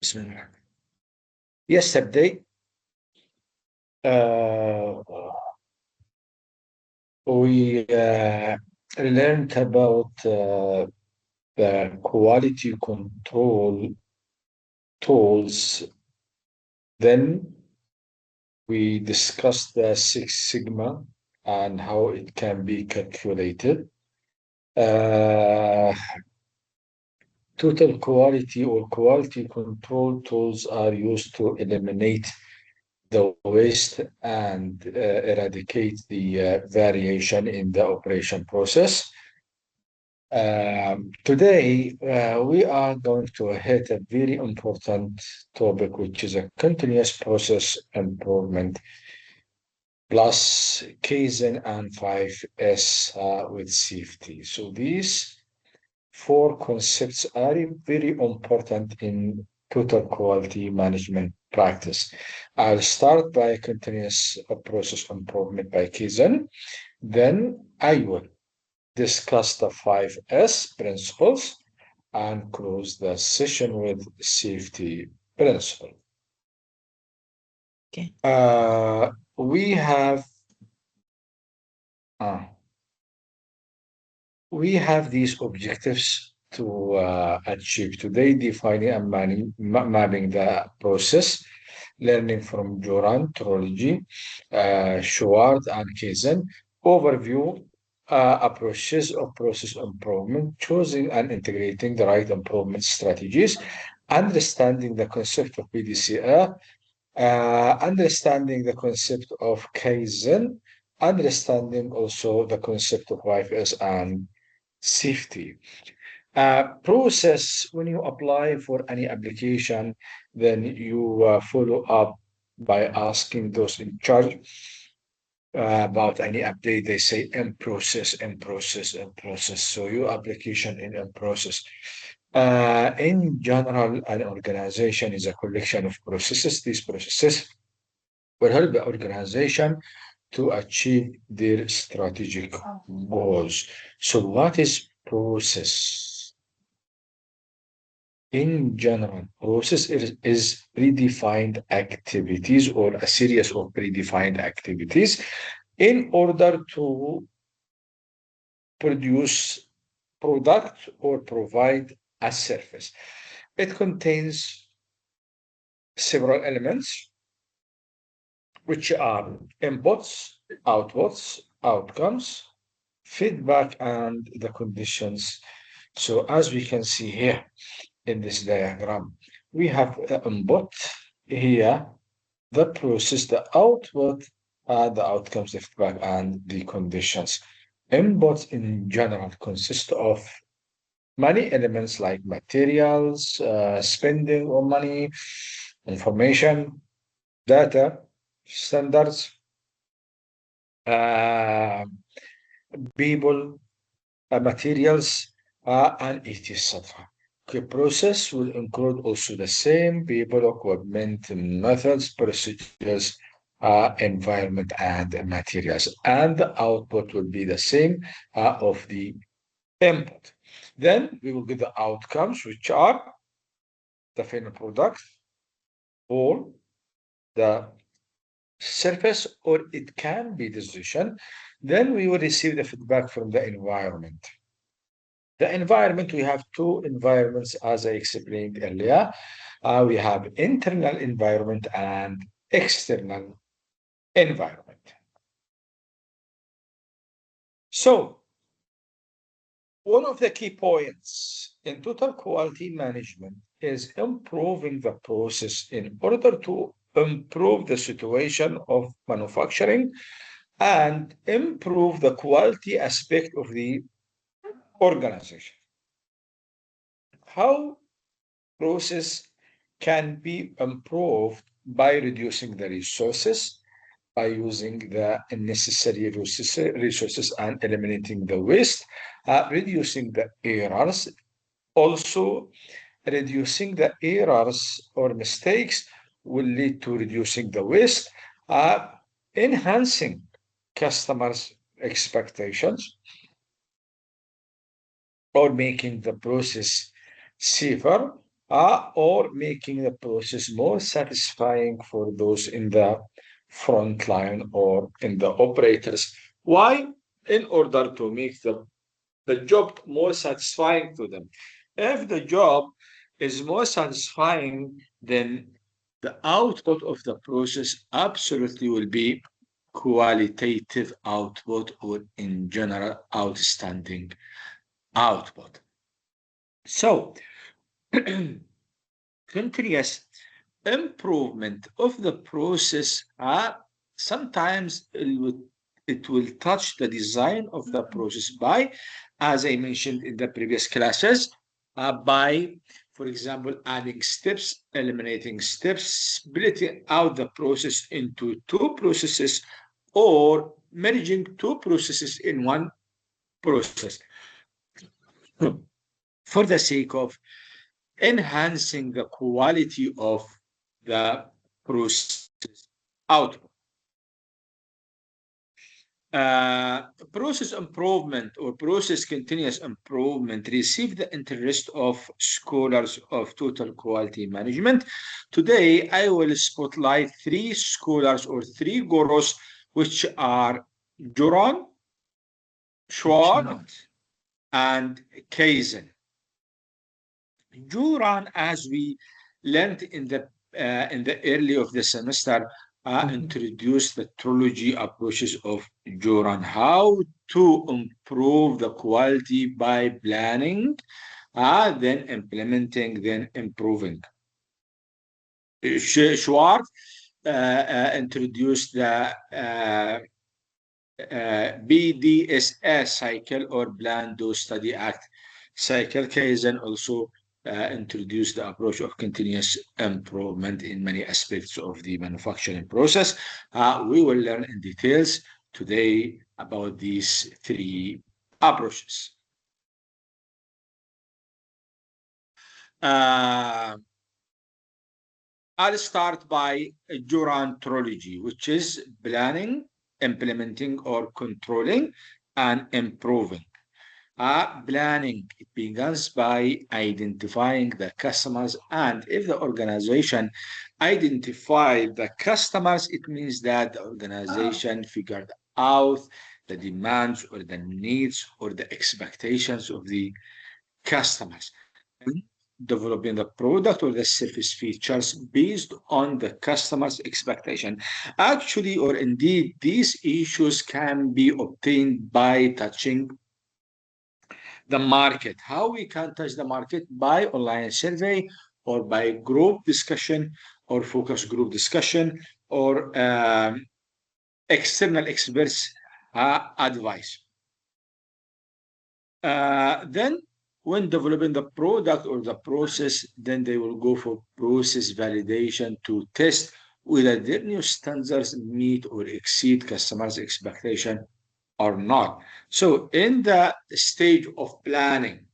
Bismillah. Yesterday, uh, we learned about the quality control tools. Then we discussed the Six Sigma and how it can be calculated. Uh, Total quality or quality control tools are used to eliminate the waste and eradicate the variation in the operation process. Today, we are going to hit a very important topic, which is a continuous process improvement plus Kaizen and 5S with safety. So these four concepts are very important in total quality management practice. I'll start by continuous process improvement by Kaizen. Then I will discuss the 5S principles and close the session with safety principle. Okay. We have uh, we have these objectives to achieve today, defining and mapping the process, learning from Joran, Trology, Schwartz, and Kaizen, overview approaches of process improvement, choosing and integrating the right improvement strategies, understanding the concept of PDCA, understanding the concept of Kaizen, understanding also the concept of YFS and safety. Process when you apply for any application, then you follow up by asking those in charge about any update. They say in process, in process, in process. So your application in process. In general, an organization is a collection of processes. These processes will help the organization to achieve their strategic goals. So, what is process? In general, process is predefined activities or a series of predefined activities in order to produce product or provide a service. It contains several elements, which are inputs, outputs, outcomes, feedback, and the conditions. So as we can see here in this diagram, we have the input here, the process, the output, the outcomes, the feedback, and the conditions. Inputs in general consist of many elements like materials, spending of money, information, data, standards, uh, people, materials, and etc. Okay, process will include also the same people, equipment, methods, procedures, environment, and materials. And the output will be the same of the input. Then we will get the outcomes, which are the final product or the surface, or it can be decision. Then we will receive the feedback from the environment. The environment, we have two environments, as I explained earlier. We have internal environment and external environment. So, one of the key points in total quality management is improving the process in order to improve the situation of manufacturing and improve the quality aspect of the organization. How process can be improved by reducing the resources, by using the necessary resources and eliminating the waste, reducing the errors, also reducing the errors or mistakes will lead to reducing the waste, enhancing customers' expectations, or making the process safer, or making the process more satisfying for those in the front line or in the operators. Why? In order to make the job more satisfying to them. If the job is more satisfying, then the output of the process absolutely will be qualitative output or in general outstanding output. So continuous improvement of the process sometimes it will touch the design of the process by, as I mentioned in the previous classes, by, for example, adding steps, eliminating steps, splitting out the process into two processes, or merging two processes in one process for the sake of enhancing the quality of the process output. Process improvement or process continuous improvement receive the interest of scholars of total quality management. Today, I will spotlight three scholars or three gurus, which are Juran, Schwartz, and Kaizen. Juran, as we learned in the early of the semester, introduced the trilogy approaches of Juran, how to improve the quality by planning, then implementing, then improving. Schwartz introduced the BDSS cycle or Plan, Do, Study, Act cycle. Kaizen also introduced the approach of continuous improvement in many aspects of the manufacturing process. We will learn in details today about these three approaches. I'll start by Juran trilogy, which is planning, implementing or controlling, and improving. Planning, it begins by identifying the customers, and if the organization identified the customers, it means that the organization figured out the demands or the needs or the expectations of the customers. Developing the product or the service features based on the customer's expectation. Actually, or indeed, these issues can be obtained by touching the market. How we can touch the market? By online survey or by group discussion or focus group discussion or external experts advice. Then when developing the product or the process, then they will go for process validation to test whether their new standards meet or exceed customers' expectation or not. So in the stage of planning,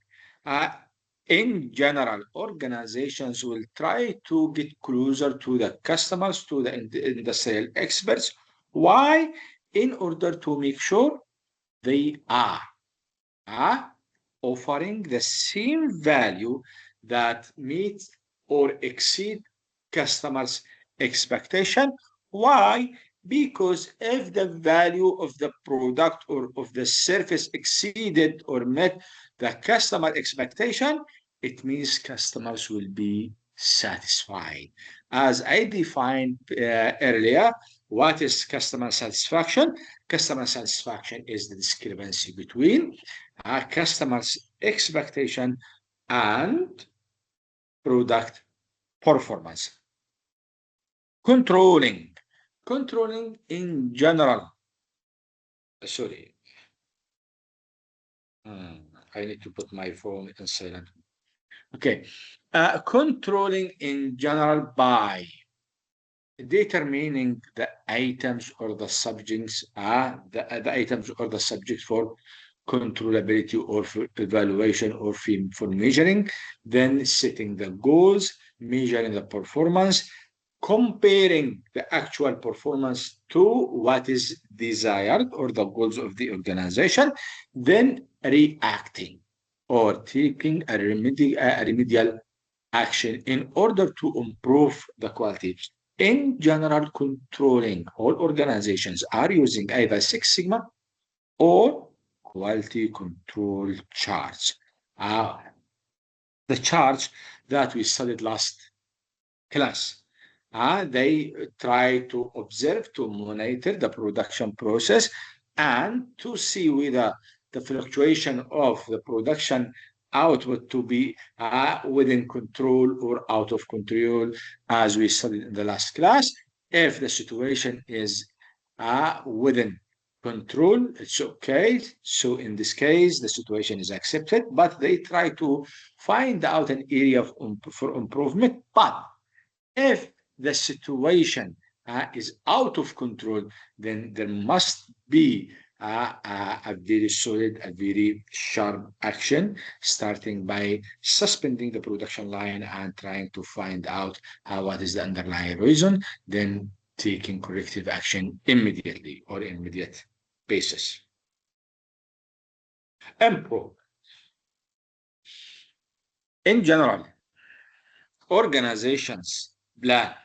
in general, organizations will try to get closer to the customers, to the industrial experts. Why? In order to make sure they are offering the same value that meets or exceed customers' expectation. Why? Because if the value of the product or of the service exceeded or met the customer expectation, it means customers will be satisfied. As I defined earlier, what is customer satisfaction? Customer satisfaction is the discrepancy between customer's expectation and product performance. Controlling in general. Sorry. I need to put my phone in silent. Okay. Controlling in general by determining the items or the subjects, the items or the subjects for controllability or for evaluation or for measuring, then setting the goals, measuring the performance, comparing the actual performance to what is desired or the goals of the organization, then reacting or taking a remedial action in order to improve the quality. In general, controlling all organizations are using either Six Sigma or quality control charts. Uh, the charts that we studied last class. They try to observe, to monitor the production process, and to see whether the fluctuation of the production output to be within control or out of control, as we studied in the last class. If the situation is within control, it's okay. So in this case, the situation is accepted, but they try to find out an area for improvement. But if the situation is out of control, then there must be a very solid, a very sharp action, starting by suspending the production line and trying to find out what is the underlying reason, then taking corrective action immediately or immediate basis. Improve. In general, organizations plan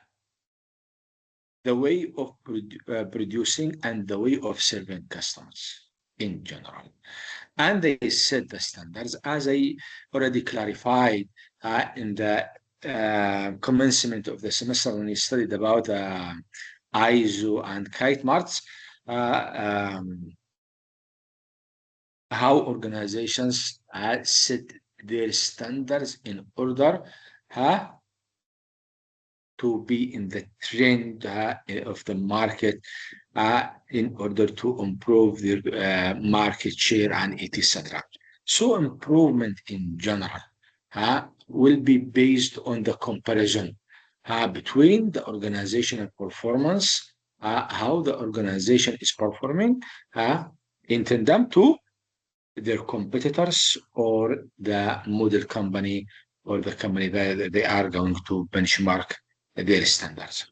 the way of producing and the way of serving customers in general. And they set the standards, as I already clarified in the commencement of the semester when we studied about ISO and kite marks, how organizations set their standards in order to be in the trend of the market in order to improve their market share and etc. So improvement in general will be based on the comparison between the organizational performance, how the organization is performing in tandem to their competitors or the model company or the company that they are going to benchmark their standards.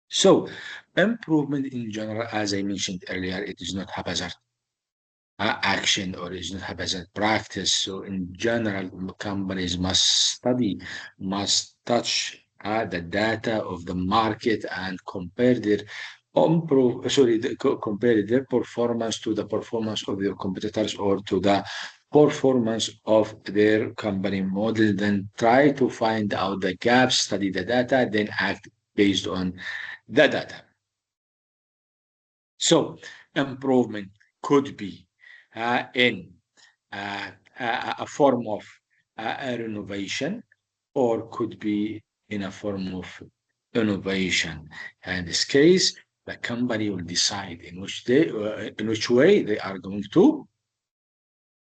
So improvement in general, as I mentioned earlier, it is not haphazard action or is not haphazard practice. So in general, companies must study, must touch the data of the market and compare their compare their performance to the performance of their competitors or to the performance of their company model, then try to find out the gaps, study the data, then act based on the data. So improvement could be in a form of a renovation or could be in a form of innovation. In this case, the company will decide in which way they are going to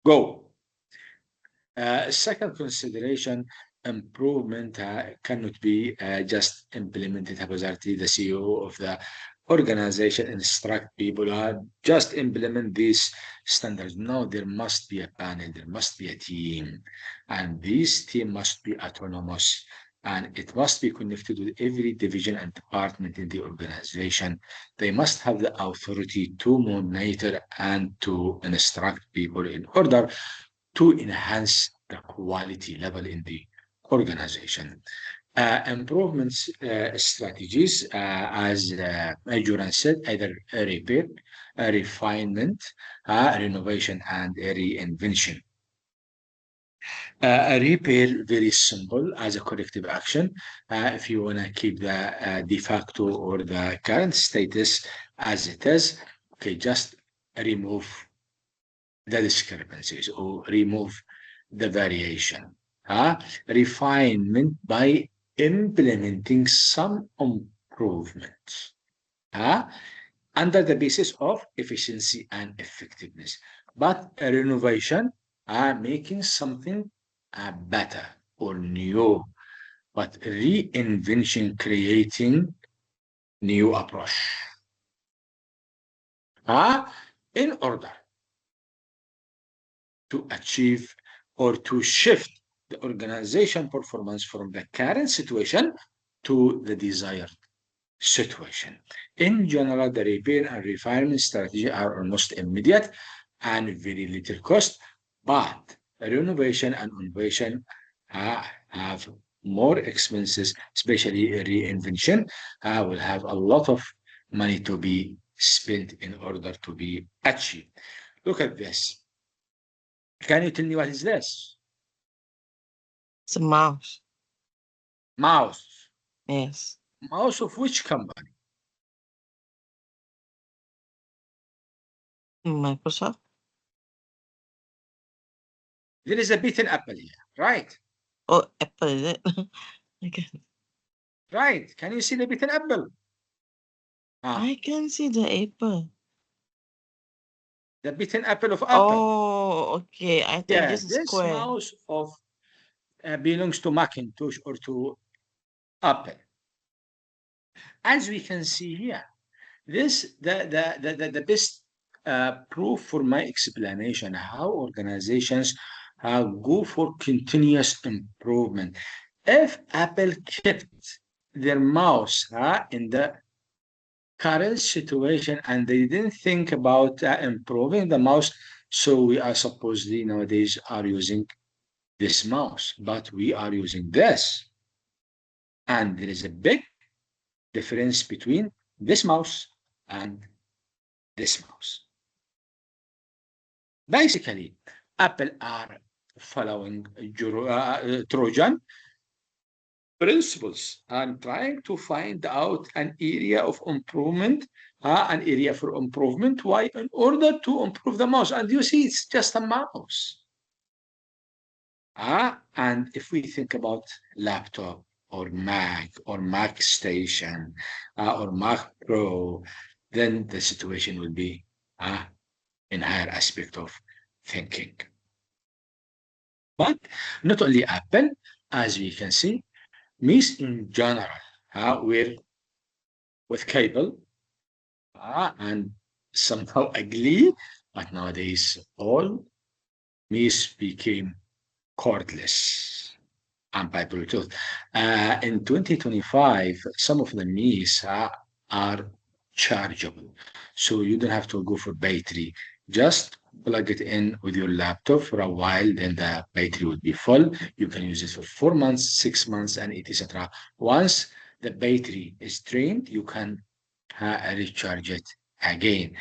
go. Second consideration, improvement cannot be just implemented haphazardly. The CEO of the organization instruct people just implement these standards. No, there must be a panel, there must be a team, and this team must be autonomous and it must be connected with every division and department in the organization. They must have the authority to monitor and to instruct people in order to enhance the quality level in the organization. Improvements strategies, as Juran said, either a repair, a refinement, a renovation, and a reinvention. A repair, very simple as a corrective action. If you want to keep the de facto or the current status as it is, okay, just remove the discrepancies or remove the variation. Refinement by implementing some improvements under the basis of efficiency and effectiveness. But a renovation, making something better or new, but reinvention, creating new approach. In order to achieve or to shift the organization performance from the current situation to the desired situation. In general, the repair and refinement strategy are almost immediate and very little cost, but renovation and innovation have more expenses, especially reinvention, will have a lot of money to be spent in order to be achieved. Look at this. Can you tell me what is this? It's a mouse. Mouse. Yes. Mouse of which company? Microsoft. There is a beaten apple here, right? Oh, Apple, is it? Okay. Right. Can you see the beaten apple? Ah, I can see the apple. the beaten apple of Apple. Oh, okay. I think Yeah, just a this square. mouse of belongs to Macintosh or to Apple. As we can see here, this the best proof for my explanation how organizations go for continuous improvement. If Apple kept their mouse in the current situation and they didn't think about improving the mouse, so we are supposedly nowadays are using this mouse, but we are using this. And there is a big difference between this mouse and this mouse. Basically, Apple are following Trojan principles and trying to find out an area of improvement, an area for improvement. Why? In order to improve the mouse. And you see, it's just a mouse. And if we think about laptop or Mac Station or Mac Pro, then the situation will be in higher aspect of thinking. But not only Apple, as we can see, Miss in general, we're with cable and somehow ugly, but nowadays all Miss became cordless and by Bluetooth. In 2025, some of the Miss are chargeable, so you don't have to go for battery. Just plug it in with your laptop for a while, then the battery will be full. You can use it for 4 months, 6 months, and etc. Once the battery is drained, you can recharge it again.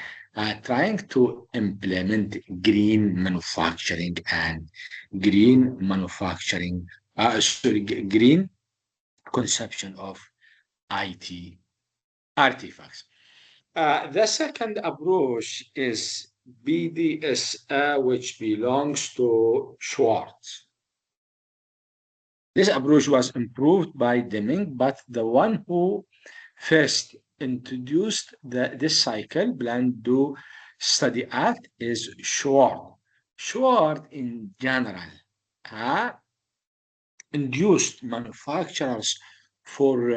Trying to implement green manufacturing and green manufacturing, green conception of IT artifacts. The second approach is BDSA, which belongs to Schwartz. This approach was improved by Deming, but the one who first introduced this cycle, Plan Do Study Act, is Schwartz. Schwartz, in general, uh, induced manufacturers for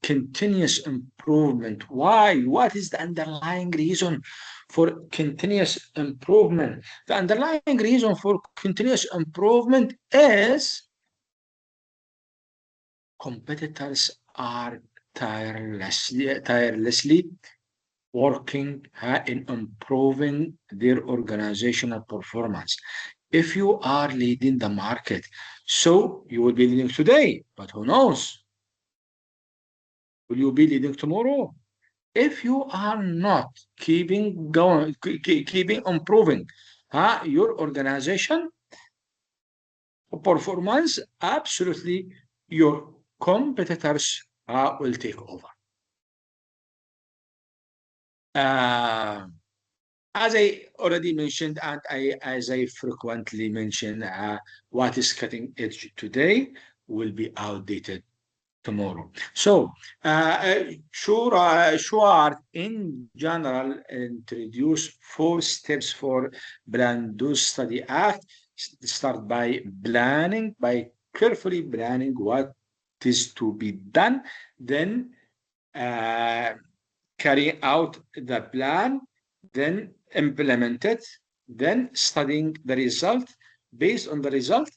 continuous improvement. Why? What is the underlying reason for continuous improvement? The underlying reason for continuous improvement is competitors are tirelessly working in improving their organizational performance. If you are leading the market, so you will be leading today, but who knows? Will you be leading tomorrow? If you are not keeping going, keeping improving your organization performance, absolutely your competitors will take over. Uh, as I already mentioned, and as I frequently mention, what is cutting edge today will be outdated tomorrow. So, Schwartz in general introduced 4 steps for Brando Study Act. Start by planning, by carefully planning what is to be done, then uh, carrying out the plan, then implement it, then studying the result. Based on the result,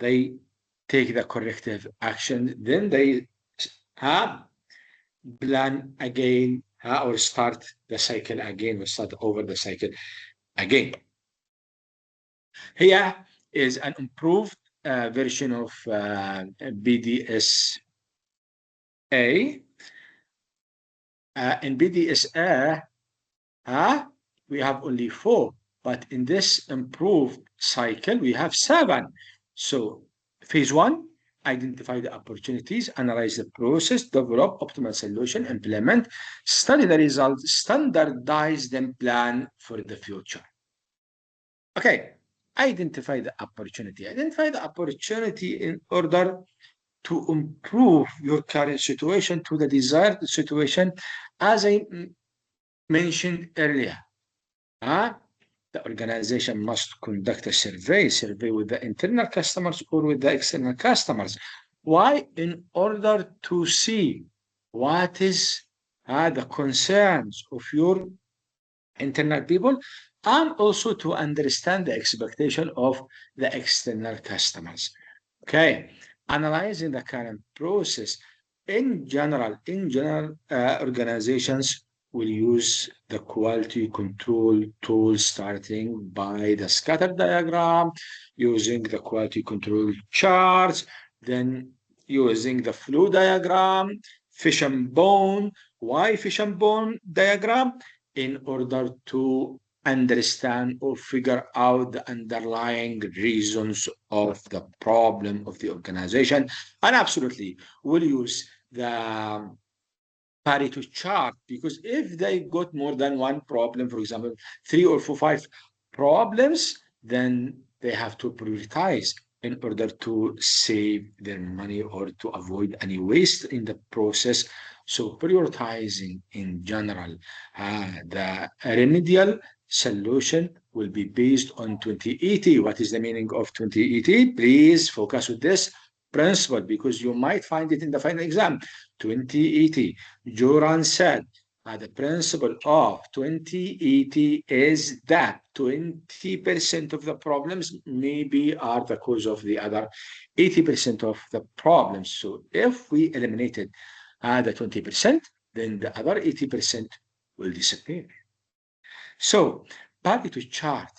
they take the corrective action. Then they uh, plan again or start the cycle again or start over the cycle again. Here is an improved version of BDSA. In BDSA, we have only 4, but in this improved cycle, we have 7. So phase 1, identify the opportunities, analyze the process, develop optimal solution, implement, study the results, standardize, then plan for the future. Okay, identify the opportunity. Identify the opportunity in order to improve your current situation to the desired situation, as I mentioned earlier. The organization must conduct a survey with the internal customers or with the external customers. Why? In order to see what is the concerns of your internal people, and also to understand the expectation of the external customers. Okay, analyzing the current process. In general, organizations will use the quality control tool, starting by the scatter diagram, using the quality control charts, then using the flow diagram, fish and bone. Why fish and bone diagram? In order to understand or figure out the underlying reasons of the problem of the organization. And absolutely, we'll use the Pareto chart, because if they got more than one problem, for example, 3 or 4, 5 problems, then they have to prioritize in order to save their money or to avoid any waste in the process. So prioritizing in general, the remedial solution will be based on 2080. What is the meaning of 2080? Please focus with this principle, because you might find it in the final exam. 2080. Joran said the principle of 2080 is that 20% of the problems maybe are the cause of the other 80% of the problems. So if we eliminated the 20%, then the other 80% will disappear. So Pareto chart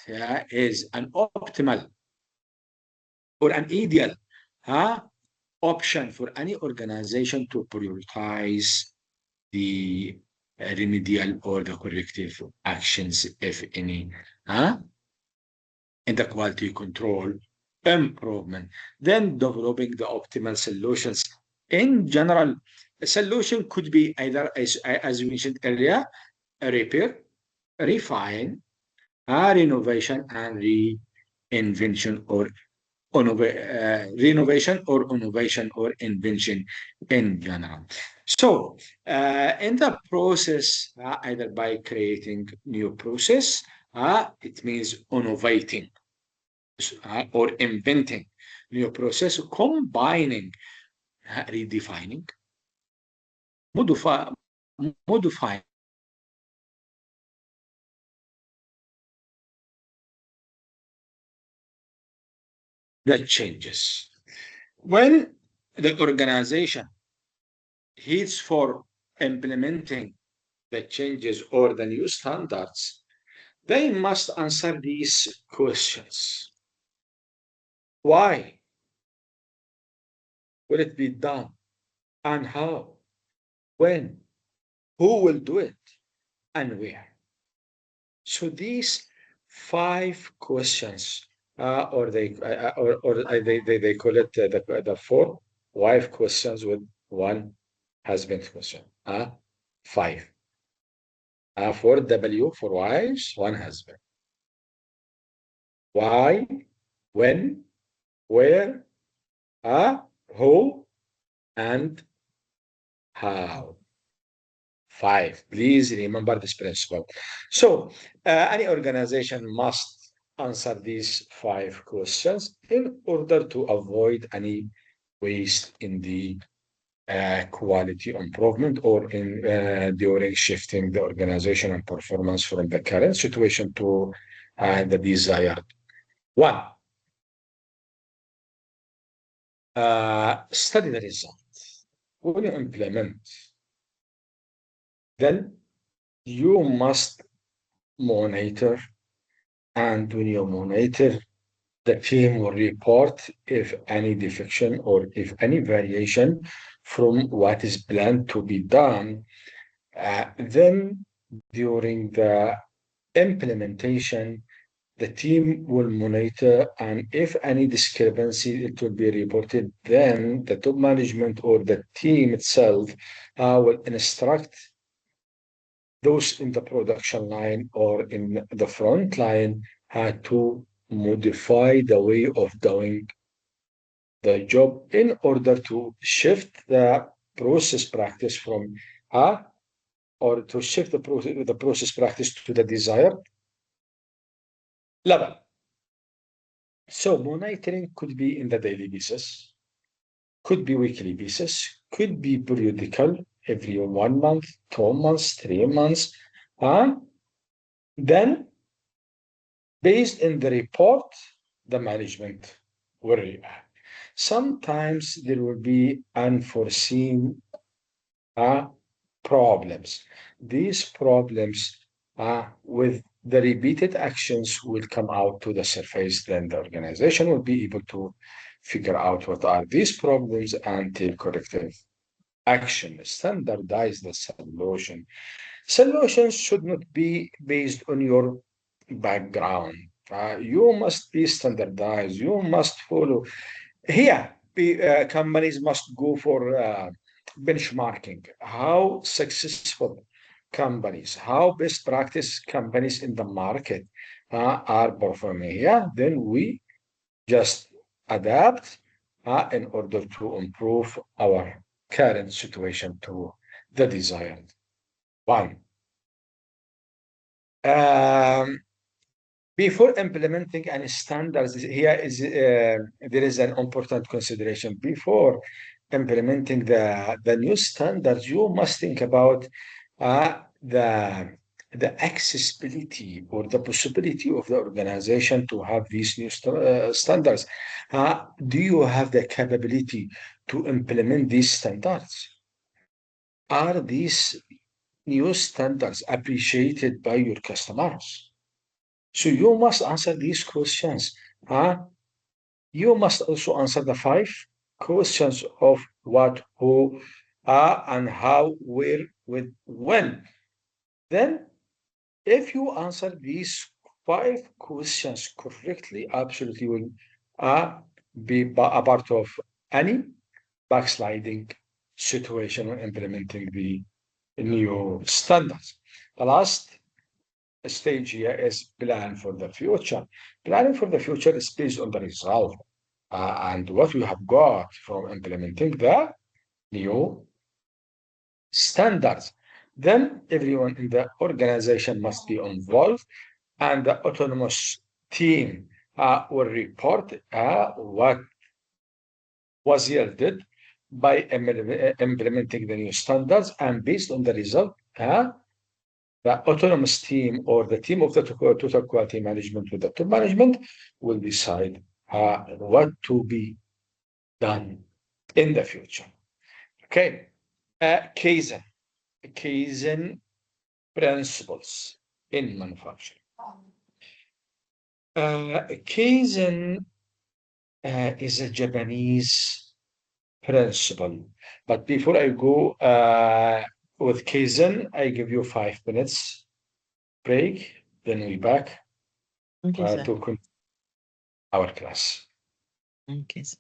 is an optimal or an ideal option for any organization to prioritize the remedial or the corrective actions, if any, in the quality control improvement. Then developing the optimal solutions. In general, a solution could be either, as we mentioned earlier, a repair, refine, renovation, and reinvention or renovation or innovation or invention in general. So in the process, either by creating new process, it means innovating or inventing new process, combining, redefining, modifying, that changes. When the organization heeds for implementing the changes or the new standards, they must answer these questions. Why will it be done? And how? When? Who will do it? And where? So these 5 questions, or they call it the 4 wife questions with 1 husband question. 5. 4 W for wives, 1 husband. Why? When? Where? Who? And how? 5. Please remember this principle. So any organization must answer these 5 questions in order to avoid any waste in the quality improvement or in during shifting the organizational performance from the current situation to the desired one. Study the results. When you implement, then you must monitor, and when you monitor the team will report if any defection or if any variation from what is planned to be done. Then during the implementation, the team will monitor, and if any discrepancy, it will be reported. Then the top management or the team itself will instruct those in the production line or in the front line to modify the way of doing the job in order to shift the process practice from or to shift the process practice to the desired level. So monitoring could be in the daily basis, could be weekly basis, could be periodical, every 1 month, 2 months, 3 months. Then, based in the report, the management will react. Sometimes there will be unforeseen problems. These problems with the repeated actions will come out to the surface, then the organization will be able to figure out what are these problems and take corrective action, standardize the solution. Solutions should not be based on your background. You must be standardized. You must follow. Here, companies must go for benchmarking. How successful companies, how best practice companies in the market are performing. Yeah, then we just adapt in order to improve our current situation to the desired one. Um, Before implementing any standards, here is there is an important consideration. Before implementing the new standards, you must think about the accessibility or the possibility of the organization to have these new standards. Do you have the capability to implement these standards? Are these new standards appreciated by your customers? So you must answer these questions. You must also answer the 5 questions of what, who, and how, where, with, when. Then, if you answer these 5 questions correctly, absolutely will be a part of any backsliding situation when implementing the new standards. The last stage here is plan for the future. Planning for the future is based on the result and what we have got from implementing the new standards. Then everyone in the organization must be involved, and the autonomous team will report what was yielded by implementing the new standards, and based on the result, the autonomous team or the team of the total quality management with the top management will decide what to be done in the future. Okay. Kaizen. Kaizen principles in manufacturing. Kaizen is a Japanese principle. But before I go with Kaizen, I give you 5 minutes break, then we back Okay, sir. to continue our class. Okay, sir.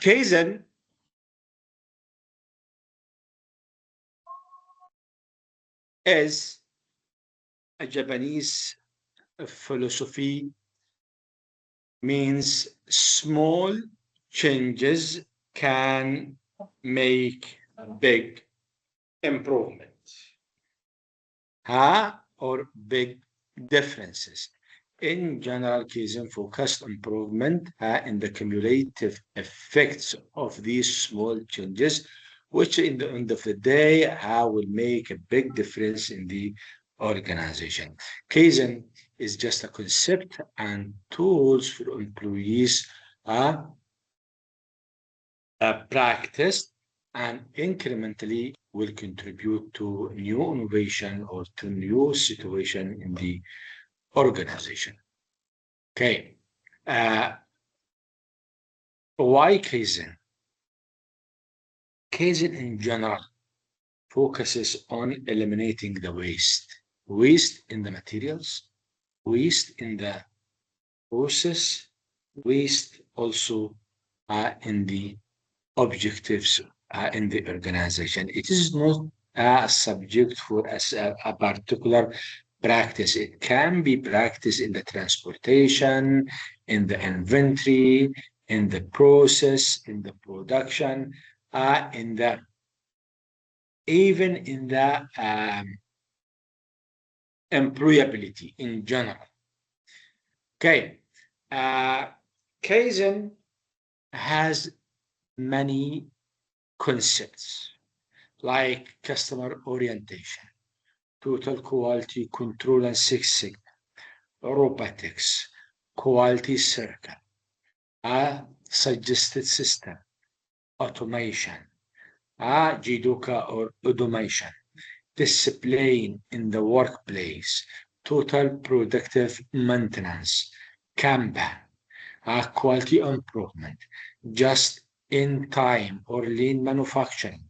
Kaizen is a Japanese philosophy, means small changes can make big improvement, or big differences. In general, Kaizen focused improvement in the cumulative effects of these small changes, which in the end of the day will make a big difference in the organization. Kaizen is just a concept and tools for employees practiced and incrementally will contribute to new innovation or to new situation in the organization. Okay. Why Kaizen? Kaizen in general focuses on eliminating the waste in the materials, waste in the process, waste also in the objectives in the organization. It is not a subject for a particular practice. It can be practiced in the transportation, in the inventory, in the process, in the production, in the even in the employability in general. Okay, Kaizen has many concepts like customer orientation, total quality control and Six Sigma, robotics, quality circle, a suggested system, automation, Jidoka or automation, discipline in the workplace, total productive maintenance, Kanban, quality improvement, just in time or lean manufacturing,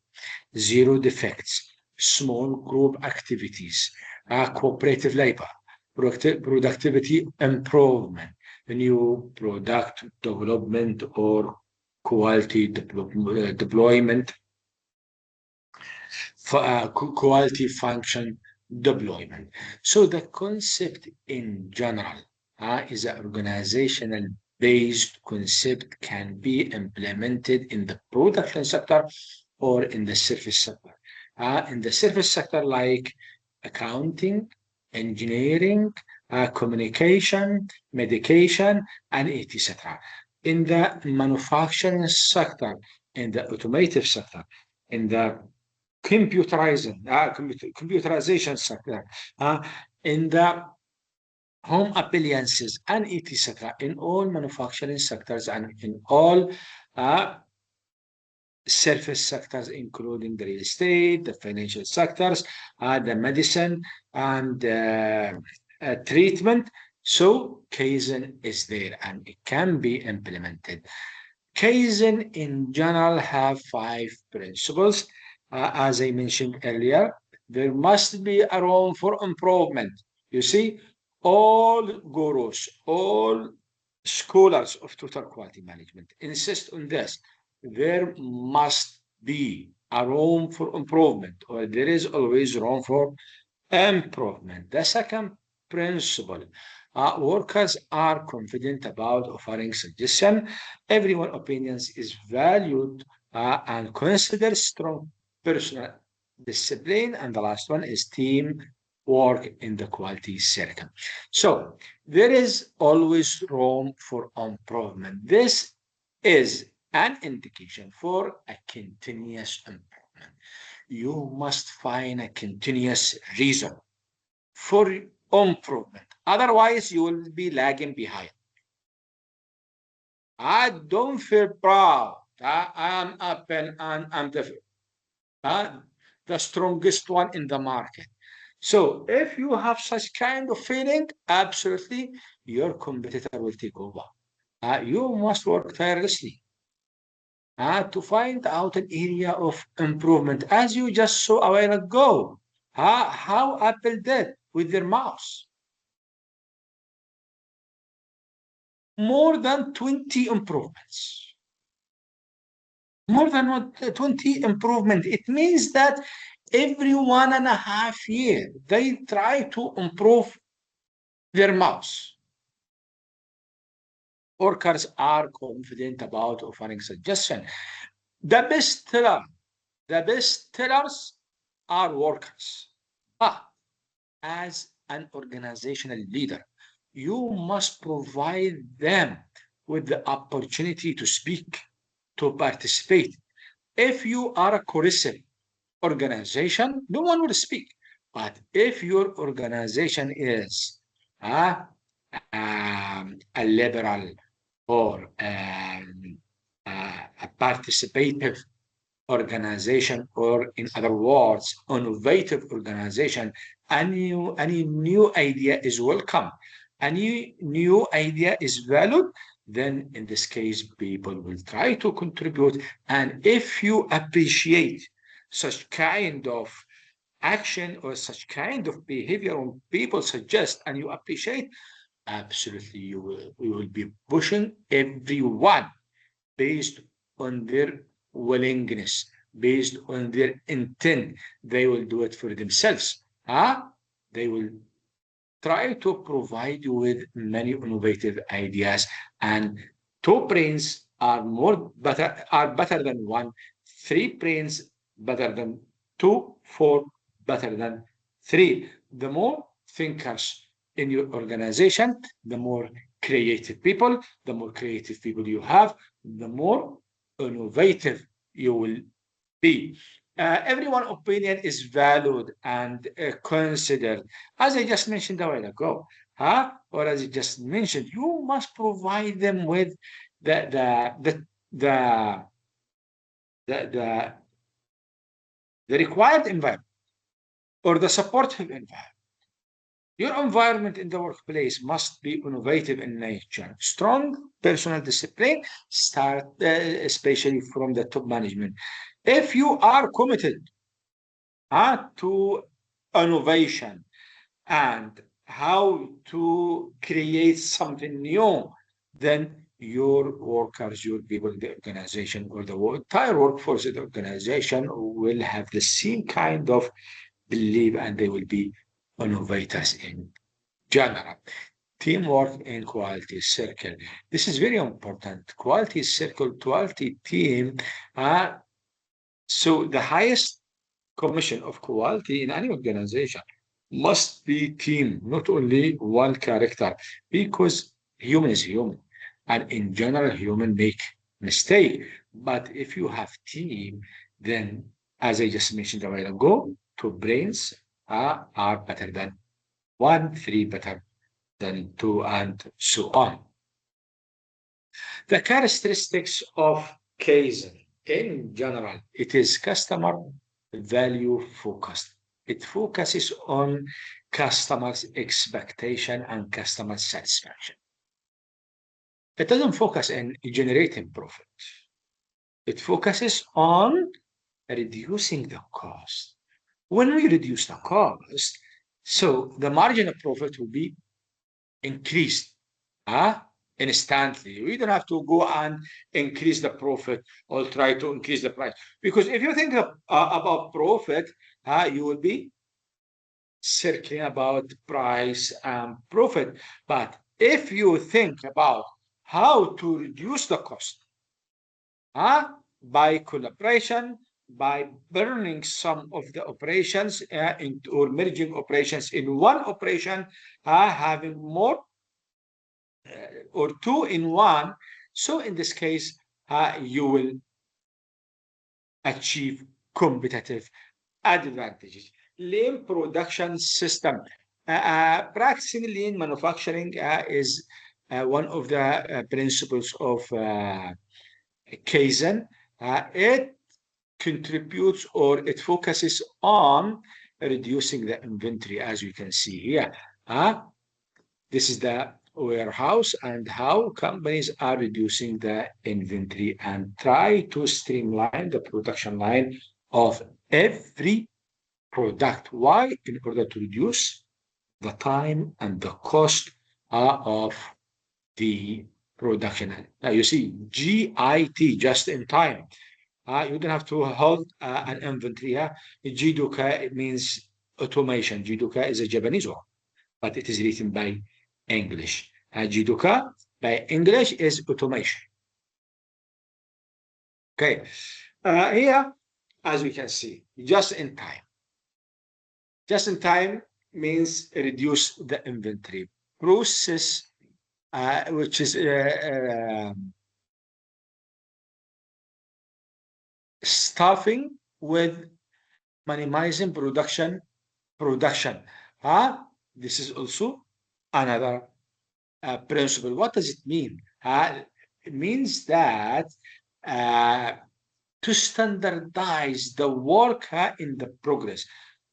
zero defects, small group activities, cooperative labor, productivity improvement, new product development or quality deployment, quality function deployment. So the concept in general is an organizational based concept can be implemented in the production sector or in the service sector. In the service sector, like accounting, engineering, communication, medication, and etc. In the manufacturing sector, in the automotive sector, in the computerization sector, in the home appliances, and etc. In all manufacturing sectors and in all service sectors, including the real estate, the financial sectors, the medicine, and treatment. So Kaizen is there and it can be implemented. Kaizen in general have 5 principles. As I mentioned earlier, there must be a room for improvement. You see, all gurus, all scholars of total quality management insist on this. There must be a room for improvement, or there is always room for improvement. The second principle, workers are confident about offering suggestion. Everyone's opinions is valued and considered strong personal discipline. And the last one is team work in the quality circle. So there is always room for improvement. This is an indication for a continuous improvement. You must find a continuous reason for improvement. Otherwise, you will be lagging behind. I don't feel proud. I'm up and I'm the strongest one in the market. So if you have such kind of feeling, absolutely, your competitor will take over. You must work tirelessly to find out an area of improvement, as you just saw a while ago. How Apple did with their mouse. more than 20 improvements. More than 20 improvement. It means that every 1.5 years, they try to improve their mouse. Workers are confident about offering suggestion. The best tellers are workers. But as an organizational leader, you must provide them with the opportunity to speak, to participate. If you are a cohesive organization, no one will speak. But if your organization is a liberal or a participative organization, or in other words, innovative organization, any new idea is welcome. Any new idea is valued, then in this case, people will try to contribute. And if you appreciate such kind of action or such kind of behavior when people suggest and you appreciate, absolutely you will be pushing everyone based on their willingness, based on their intent. They will do it for themselves. They will try to provide you with many innovative ideas. And two brains are better than one. Three brains better than two. Four better than three. The more thinkers in your organization, the more creative people. The more creative people you have, the more innovative you will be. Everyone's opinion is valued and considered. As I just mentioned a while ago, or as I just mentioned, you must provide them with the the the the the, the, the required environment or the supportive environment. Your environment in the workplace must be innovative in nature. Strong personal discipline start especially from the top management. If you are committed to innovation and how to create something new, then your workers, your people in the organization, or the entire workforce of the organization will have the same kind of belief and they will be innovators in general. Teamwork and quality circle. This is very important. Quality circle, quality team. So the highest commission of quality in any organization must be team, not only one character, because human is human. And in general, human make mistake. But if you have team, then as I just mentioned a while ago, two brains are better than one, three better than two, and so on. The characteristics of Kaizen in general, it is customer value focused. It focuses on customers' expectation and customer satisfaction. It doesn't focus on generating profit. It focuses on reducing the cost. When we reduce the cost, so the margin of profit will be increased instantly. We don't have to go and increase the profit or try to increase the price. Because if you think about profit, you will be circling about price and profit. But if you think about how to reduce the cost by collaboration, by burning some of the operations or merging operations in one operation, having more or two in one. So in this case, you will achieve competitive advantages. Lean production system. Practicing lean manufacturing is one of the principles of Kaizen. It contributes or it focuses on reducing the inventory, as you can see here. This is the warehouse and how companies are reducing the inventory and try to streamline the production line of every product. Why? In order to reduce the time and the cost of the production. Now you see GIT, just in time. You don't have to hold an inventory. Jidoka, it means automation. Jidoka is a Japanese word, but it is written by English. Jidoka by English is automation. Okay. Here, as we can see, just in time. Just in time means reduce the inventory. Process, which is stuffing with minimizing production. This is also another principle. What does it mean? It means that to standardize the work in the progress,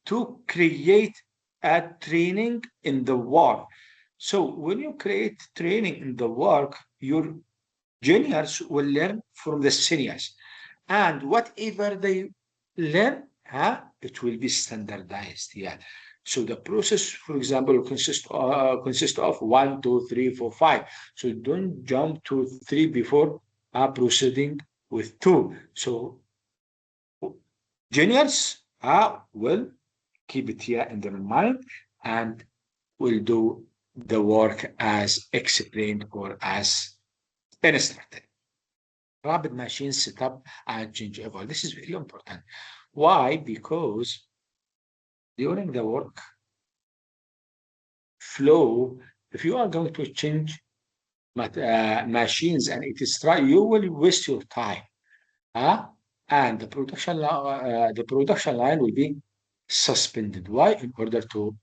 to create a training in the work. So when you create training in the work, your juniors will learn from the seniors. And whatever they learn, it will be standardized. Yeah. So the process, for example, consists of 1, 2, 3, 4, 5. So don't jump to 3 before proceeding with 2. So juniors will keep it here in their mind and will do the work as explained or as instructed. Rapid machine setup and changeover. This is very important. Why? Because during the work flow, if you are going to change machines and it is right, you will waste your time. And the production line will be suspended. Why? In order to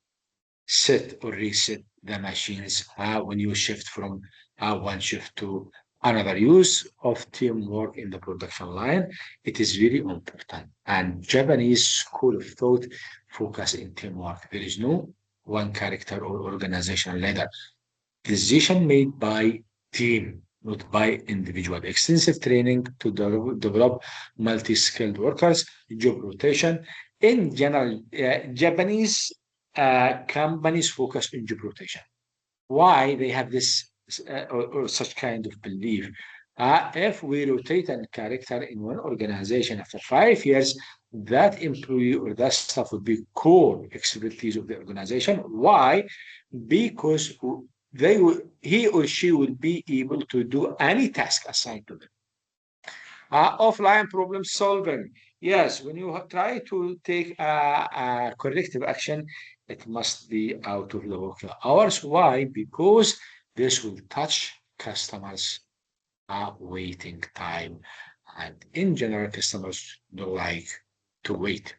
set or reset the machines when you shift from one shift to another. Use of teamwork in the production line, it is very important. And Japanese school of thought focus in teamwork. There is no one character or organizational leader. Decision made by team, not by individual. Extensive training to develop multi-skilled workers, job rotation. In general, Japanese companies focus on job rotation. Why they have this or such kind of belief? If we rotate a character in one organization after 5 years, that employee or that staff would be core expertise of the organization. Why? Because he or she will be able to do any task assigned to them. Offline problem solving. Yes, when you try to take a corrective action, it must be out of the working hours. Why? Because this will touch customers' waiting time. And in general, customers don't like to wait.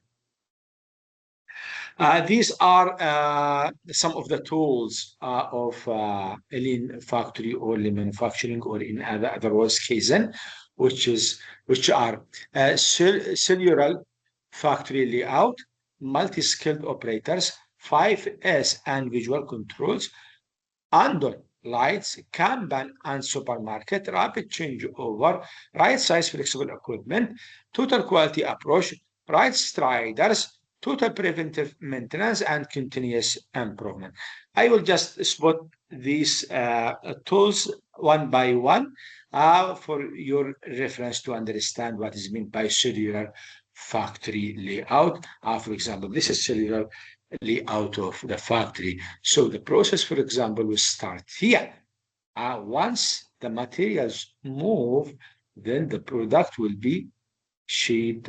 These are some of the tools of lean factory or lean manufacturing, or in other words, Kaizen, which are cellular factory layout, multi-skilled operators, 5S and visual controls, Andor lights, Kanban and supermarket, rapid changeover, right size flexible equipment, total quality approach, right striders, total preventive maintenance, and continuous improvement. I will just spot these tools one by one for your reference to understand what is meant by cellular factory layout. For example, this is cellular layout of the factory. So the process, for example, will start here. Once the materials move, then the product will be shaped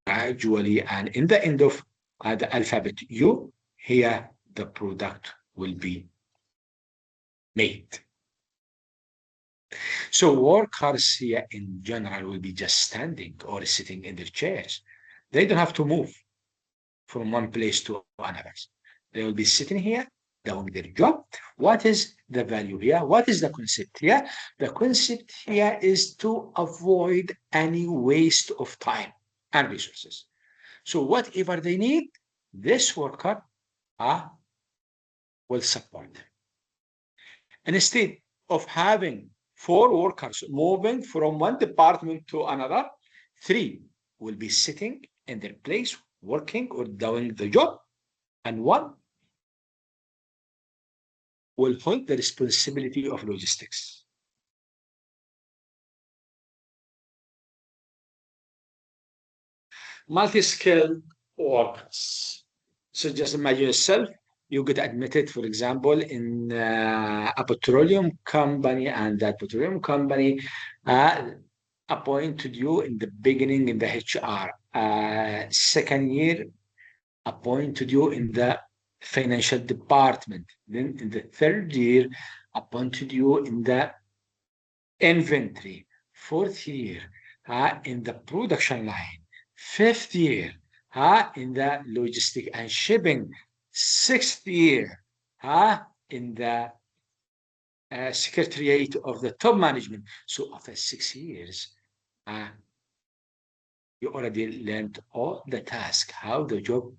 gradually, and in the end of the alphabet U, here the product will be made. So workers here in general will be just standing or sitting in their chairs. They don't have to move from one place to another. They will be sitting here doing their job. What is the value here? What is the concept here? The concept here is to avoid any waste of time and resources. So whatever they need, this worker will support. And instead of having 4 workers moving from one department to another, 3 will be sitting in their place working or doing the job, and 1 will hold the responsibility of logistics. multi-skilled workers. So just imagine yourself, you get admitted, for example, in a petroleum company, and that petroleum company appointed you in the beginning in the HR. Second year, appointed you in the financial department. Then in the third year, appointed you in the inventory. Fourth year, in the production line. Fifth year, in the logistic and shipping. Sixth year, in the secretariat of the top management. So after 6 years, you already learned all the task, how the job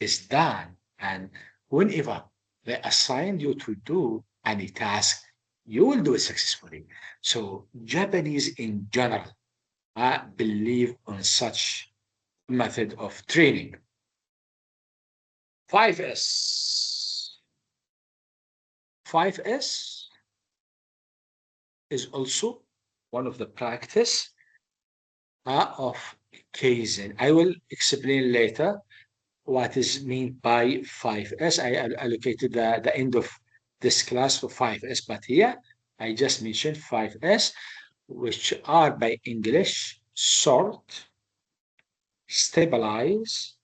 is done. And whenever they assign you to do any task, you will do it successfully. So Japanese in general believe on such method of training. 5S. 5S is also one of the practice of Kaizen. I will explain later what is meant by 5S. I allocated the end of this class for 5S, but here I just mentioned 5S, which are by English sort, stabilize,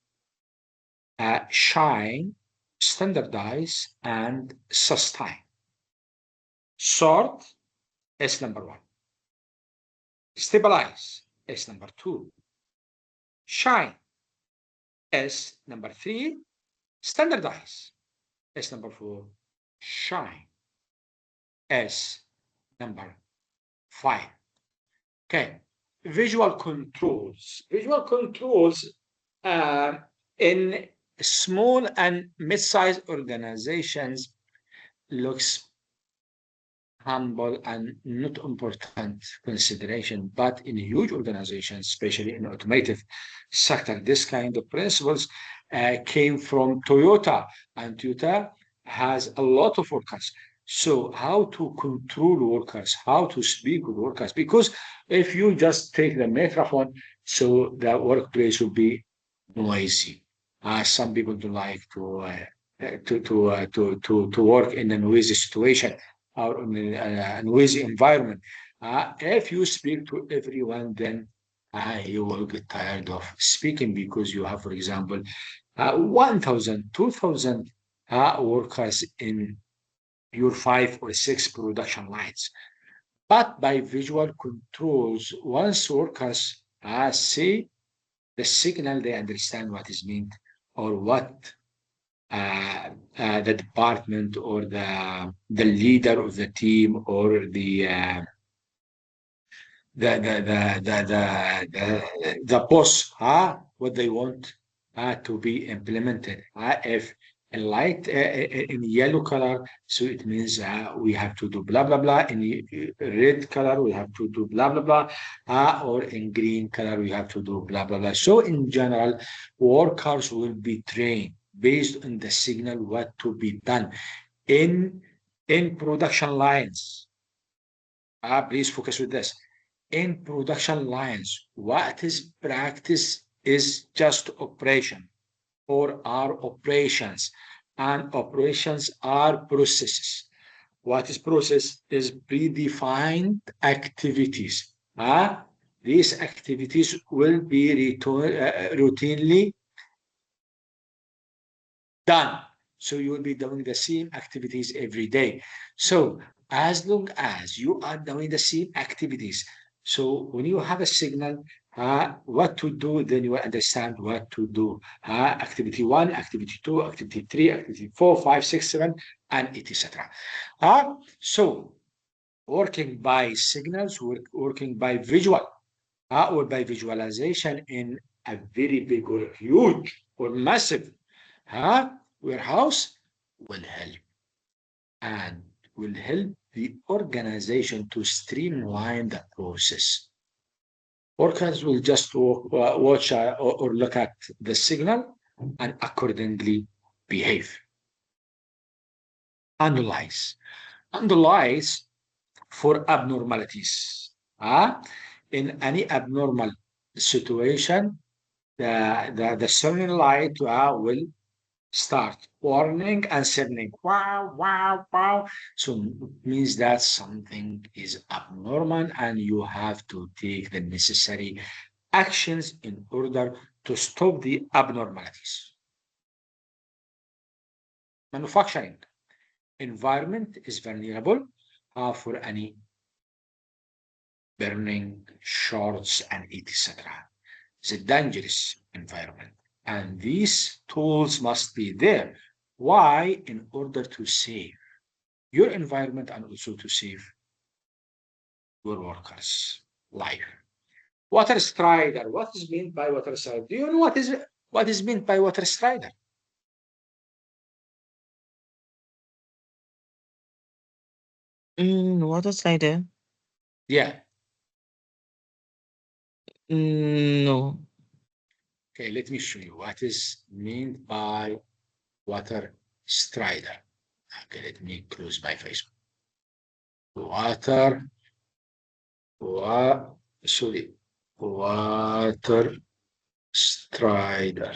shine, standardize, and sustain. Sort is number 1. Stabilize is number 2. Shine is number 3. Standardize is number 4. Shine is number 5. Okay. Visual controls. Visual controls in small and mid-sized organizations looks humble and not important consideration, but in huge organizations, especially in automotive sector, this kind of principles came from Toyota, and Toyota has a lot of workers. So how to control workers, how to speak with workers, because if you just take the microphone, so the workplace will be noisy. Some people don't like to work in a noisy situation or in a noisy environment. If you speak to everyone, then you will get tired of speaking, because you have, for example, 1,000, 2,000 workers in your 5 or 6 production lines. But by visual controls, once workers see the signal, they understand what is meant, or what the department or the leader of the team, or the boss, what they want to be implemented. If in light in yellow color, so it means we have to do blah blah blah. In red color, we have to do blah blah blah, or in green color, we have to do blah blah blah. So in general, workers will be trained based on the signal what to be done in production lines. Please focus with this. In production lines, what is practice is just operation, or are operations, and operations are processes. What is process is predefined activities. These activities will be routinely done. So you will be doing the same activities every day. So as long as you are doing the same activities, so when you have a signal, what to do, then you will understand what to do. Activity 1, activity 2, activity 3, activity 4, 5, 6, 7, and etc. So working by signals, working by visual, or by visualization in a very big or huge or massive warehouse will help, and will help the organization to streamline the process. Workers will just watch or look at the signal and accordingly behave. Analyze. Analyze for abnormalities. In any abnormal situation, the siren light will start warning and sending wow, wow, wow. So it means that something is abnormal and you have to take the necessary actions in order to stop the abnormalities. Manufacturing environment is vulnerable for any burning, shorts, and etc. It's a dangerous environment. And these tools must be there. Why? In order to save your environment and also to save your workers' life. Water strider. What is meant by water strider? Do you know what is meant by water strider? Water slider? Yeah. No. Okay, let me show you what is meant by water strider. Okay, let me close my Facebook. Water, sorry, water strider.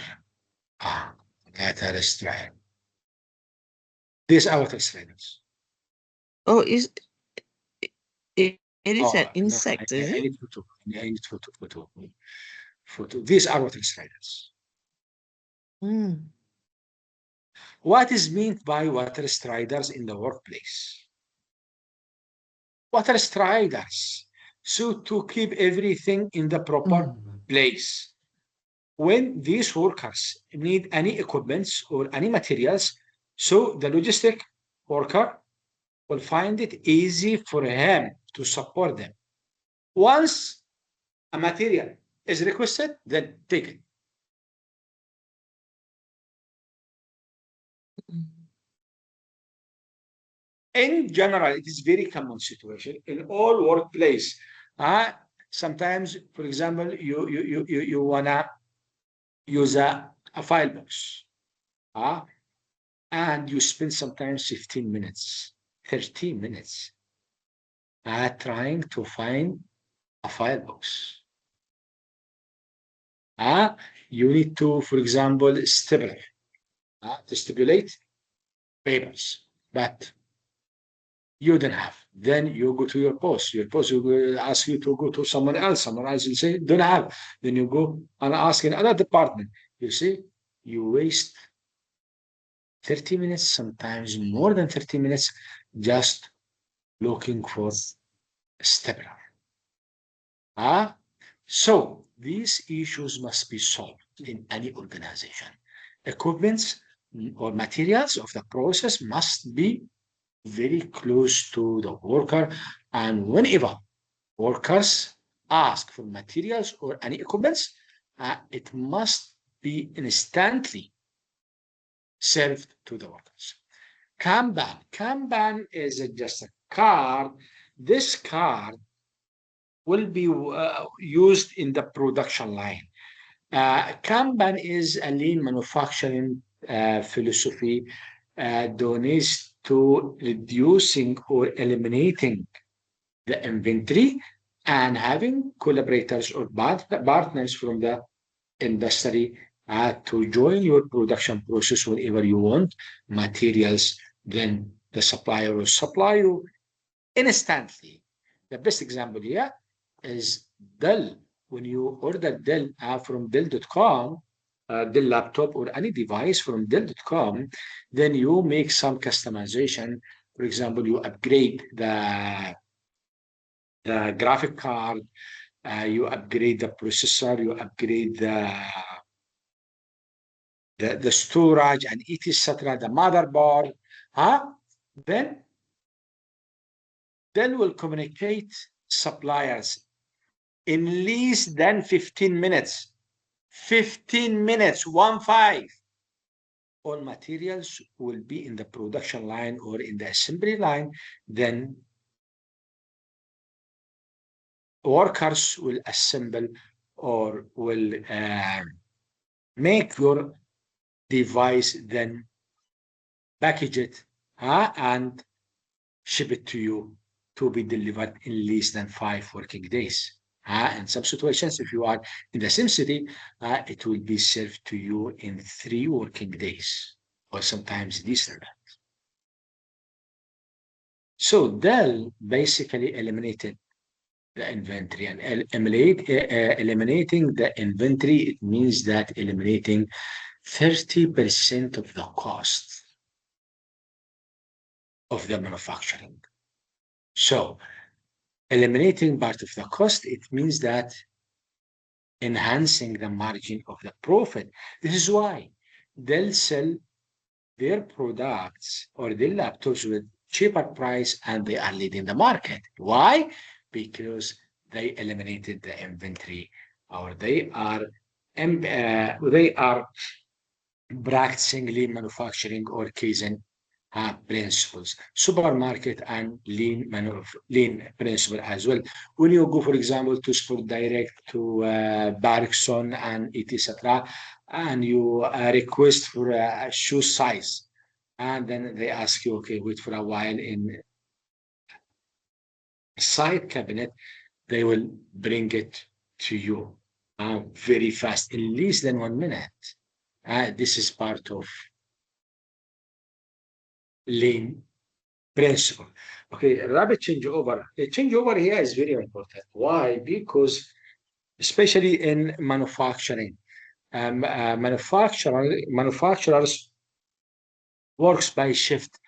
Water strider. These are water striders. Oh, it is an Oh, no, insect, is I it? need photo. I need photo. These are water striders. Mm. What is meant by water striders in the workplace? Water striders. So to keep everything in the proper place. When these workers need any equipments or any materials, so the logistic worker will find it easy for him to support them. Once a material is requested, then take it. In general, it is very common situation in all workplace. Sometimes, for example, you wanna use a file box, and you spend sometimes 15 minutes, 13 minutes trying to find a file box. You need to, for example, to stipulate papers, but you don't have. Then you go to your boss. Your boss will ask you to go to someone else. Someone else will say, don't have. Then you go and ask in another department. You see, you waste 30 minutes, sometimes more than 30 minutes, just looking for a stapler. So these issues must be solved in any organization. Equipments or materials of the process must be very close to the worker, and whenever workers ask for materials or any equipments, it must be instantly served to the workers. Kanban is just a card. This card will be used in the production line. Kanban is a lean manufacturing philosophy donates to reducing or eliminating the inventory and having collaborators or partners from the industry to join your production process whenever you want materials. Then the supplier will supply you instantly. The best example here is Dell. When you order Dell from Dell.com, Dell laptop or any device from Dell.com, then you make some customization. For example, you upgrade the graphic card, you upgrade the processor, you upgrade the storage and etc. The motherboard. Then will communicate suppliers in less than 15 minutes. 15 minutes, 1-5. All materials will be in the production line or in the assembly line. Then workers will assemble or will make your device, then package it and ship it to you to be delivered in less than 5 working days. In some situations, if you are in the same city, it will be served to you in 3 working days, or sometimes less. So Dell basically eliminated the inventory, and eliminating the inventory, it means that eliminating 30% of the cost of the manufacturing. So eliminating part of the cost, it means that enhancing the margin of the profit. This is why they'll sell their products or their laptops with cheaper price and they are leading the market. Why? Because they eliminated the inventory, or they are practicing lean manufacturing or Kaizen principles, supermarket and lean principle as well. When you go, for example, to Sport Direct, to Bergson and etc., and you request for a shoe size, and then they ask you, okay, wait for a while in side cabinet, they will bring it to you very fast, in less than 1 minute. This is part of lean principle. Okay, rapid changeover. A changeover here is very important. Why? Because especially in manufacturing, manufacturers works by shift.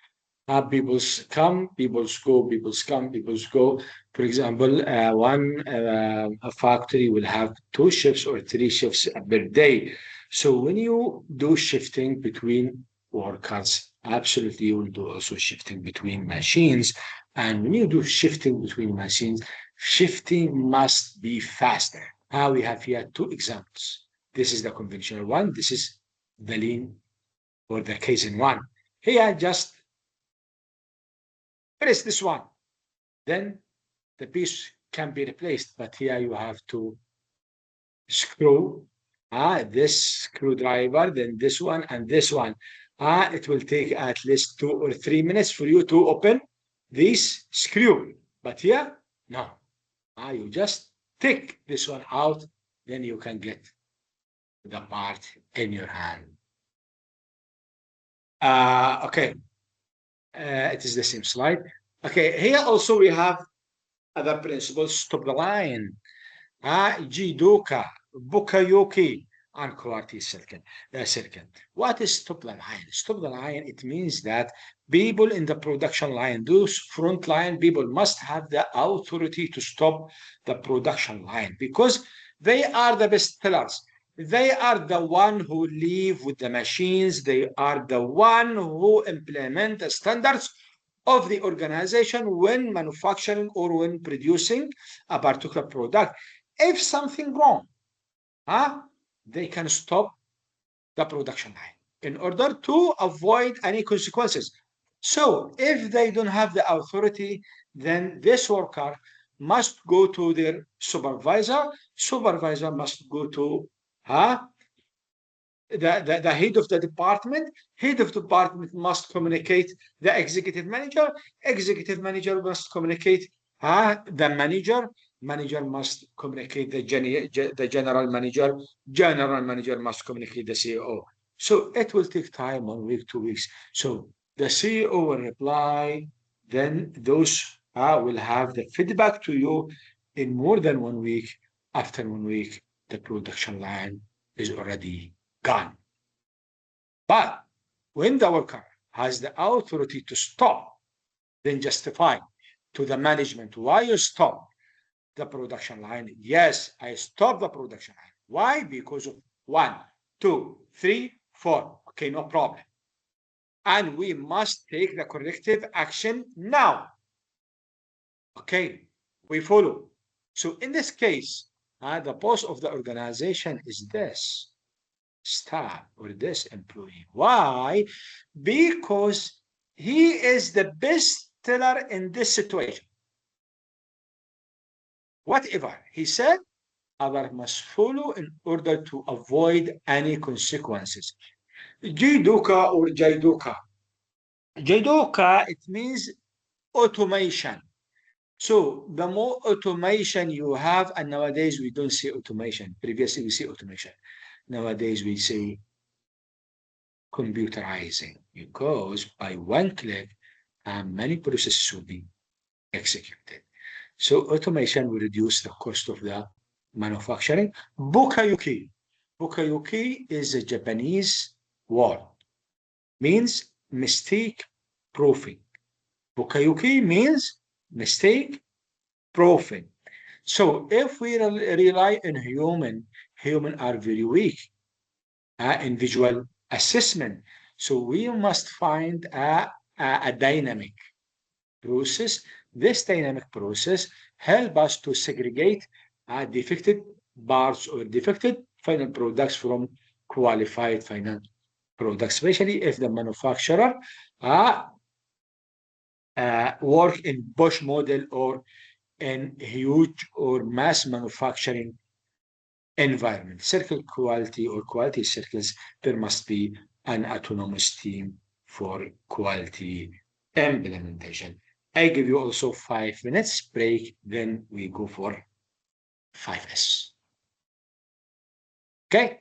People's come, people's go, people's come, people's go. For example, one a factory will have 2 shifts or 3 shifts per day. So when you do shifting between workers, absolutely you will do also shifting between machines. And when you do shifting between machines, shifting must be faster. Now we have here 2 examples. This is the conventional one. This is the lean or the Kaizen one. Here, just press this one, then the piece can be replaced. But here you have to screw this screwdriver, then this one and this one. It will take at least 2 or 3 minutes for you to open this screw. But here, no. You just take this one out, then you can get the part in your hand. Okay. It is the same slide. Okay, here also we have other principles. Stop the line. Jidoka, Bukayoki, and Kuarti circle. What is stop the line? Stop the line, it means that people in the production line, those front line people, must have the authority to stop the production line because they are the best sellers. They are the one who live with the machines. They are the one who implement the standards of the organization when manufacturing or when producing a particular product. If something wrong, they can stop the production line in order to avoid any consequences. So if they don't have the authority, then this worker must go to their supervisor. Supervisor must go to the head of the department. Head of the department must communicate the executive manager. Executive manager must communicate the manager. Manager must communicate the general manager. General manager must communicate the CEO. So it will take time, 1 week, 2 weeks. So the CEO will reply. Then those will have the feedback to you in more than 1 week. After 1 week, the production line is already gone. But when the worker has the authority to stop, then justify to the management why you stop the production line. Yes, I stop the production line. Why? Because of 1, 2, 3, 4. Okay, no problem. And we must take the corrective action now. Okay, we follow. So in this case, the boss of the organization is this staff or this employee. Why? Because he is the best teller in this situation. Whatever he said, others must follow in order to avoid any consequences. Jidoka or Jaidoka. Jaidoka, it means automation. So the more automation you have, and nowadays we don't say automation. Previously we say automation. Nowadays we say computerizing because by one click, many processes will be executed. So automation will reduce the cost of the manufacturing. Bukayuki. Bukayuki is a Japanese word, means mistake proofing. Bukayuki means mistake proofing. So if we rely on human are very weak in visual assessment. So we must find a dynamic process. This dynamic process help us to segregate defected parts or defected final products from qualified final products, especially if the manufacturer uh, work in push model or in huge or mass manufacturing environment. Circle quality or quality circles, there must be an autonomous team for quality implementation. I give you also 5 minutes break, then we go for 5S. Okay?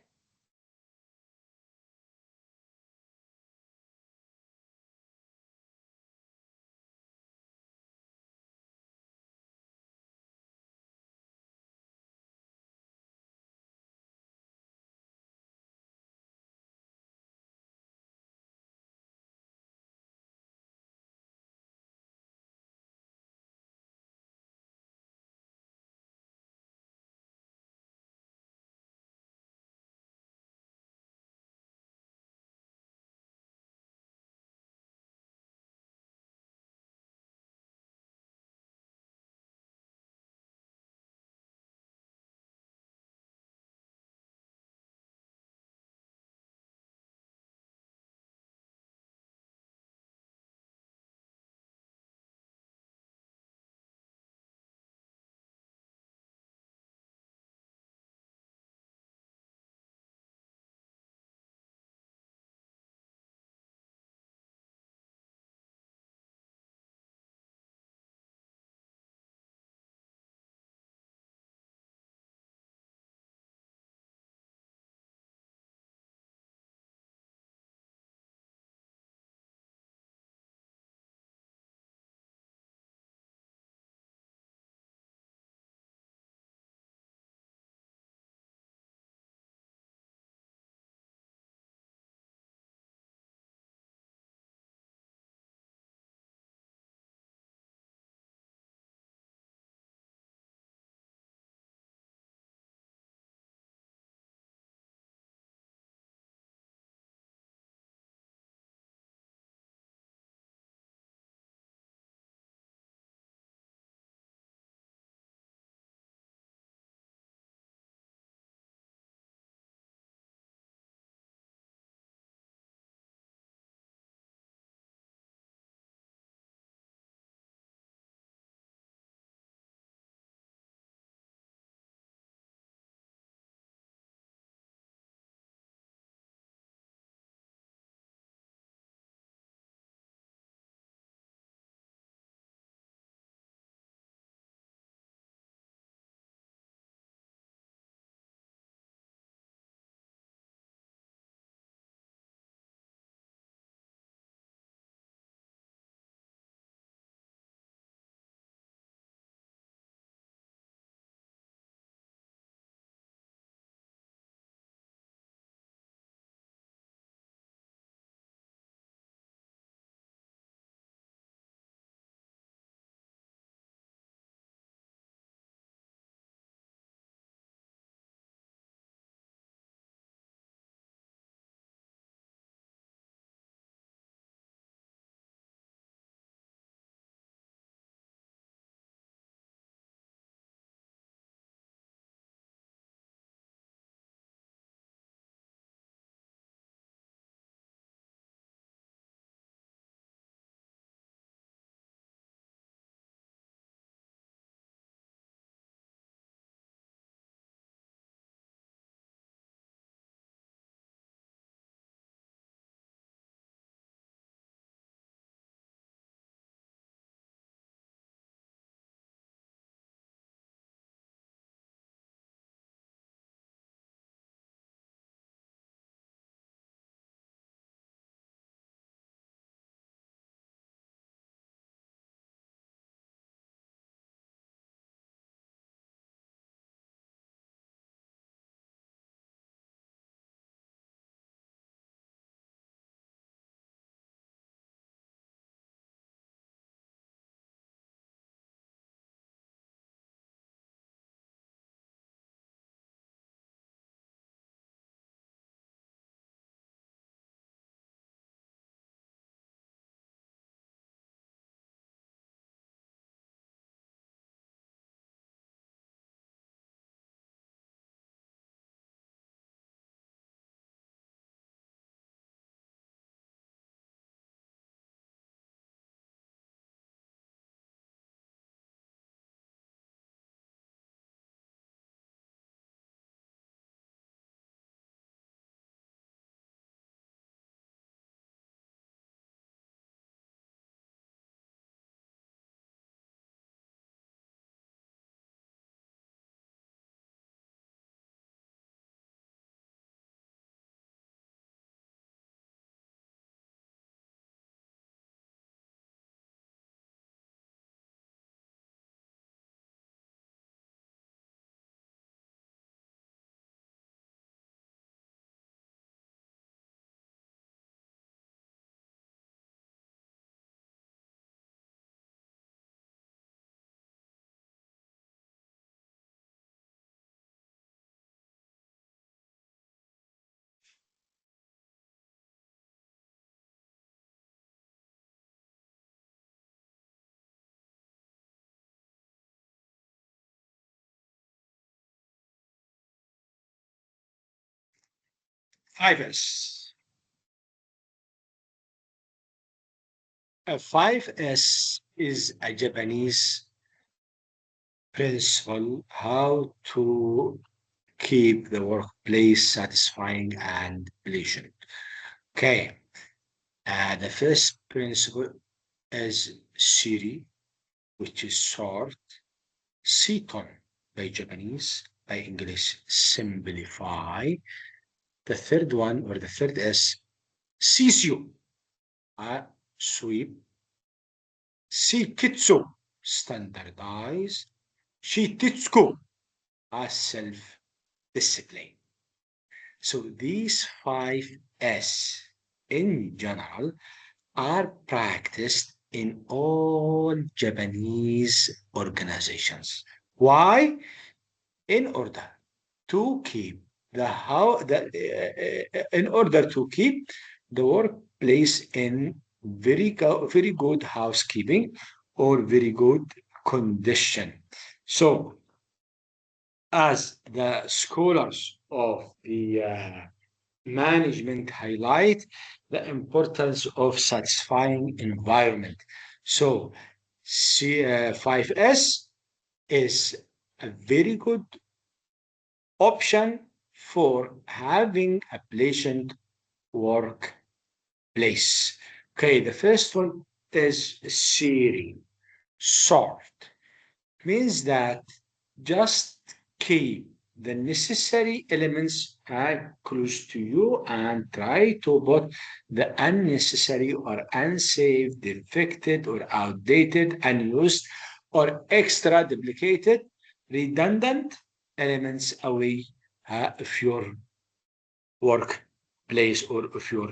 5S. 5S is a Japanese principle how to keep the workplace satisfying and pleasant. Okay, the first principle is Siri, which is short, Seaton by Japanese, by English, simplify. The third one, or the third is Sisyu, sweep, Shikitsu, standardize, Shititsuku, self-discipline. So these 5S in general are practiced in all Japanese organizations. Why? In order to keep in order to keep the workplace in very good housekeeping or very good condition. So, as the scholars of the management highlight the importance of satisfying environment. So, 5S is a very good option for having a pleasant workplace. Okay, the first one is Siri. Short means that just keep the necessary elements close to you and try to put the unnecessary or unsafe, defected, or outdated, unused, or extra duplicated, redundant elements away of your workplace or of your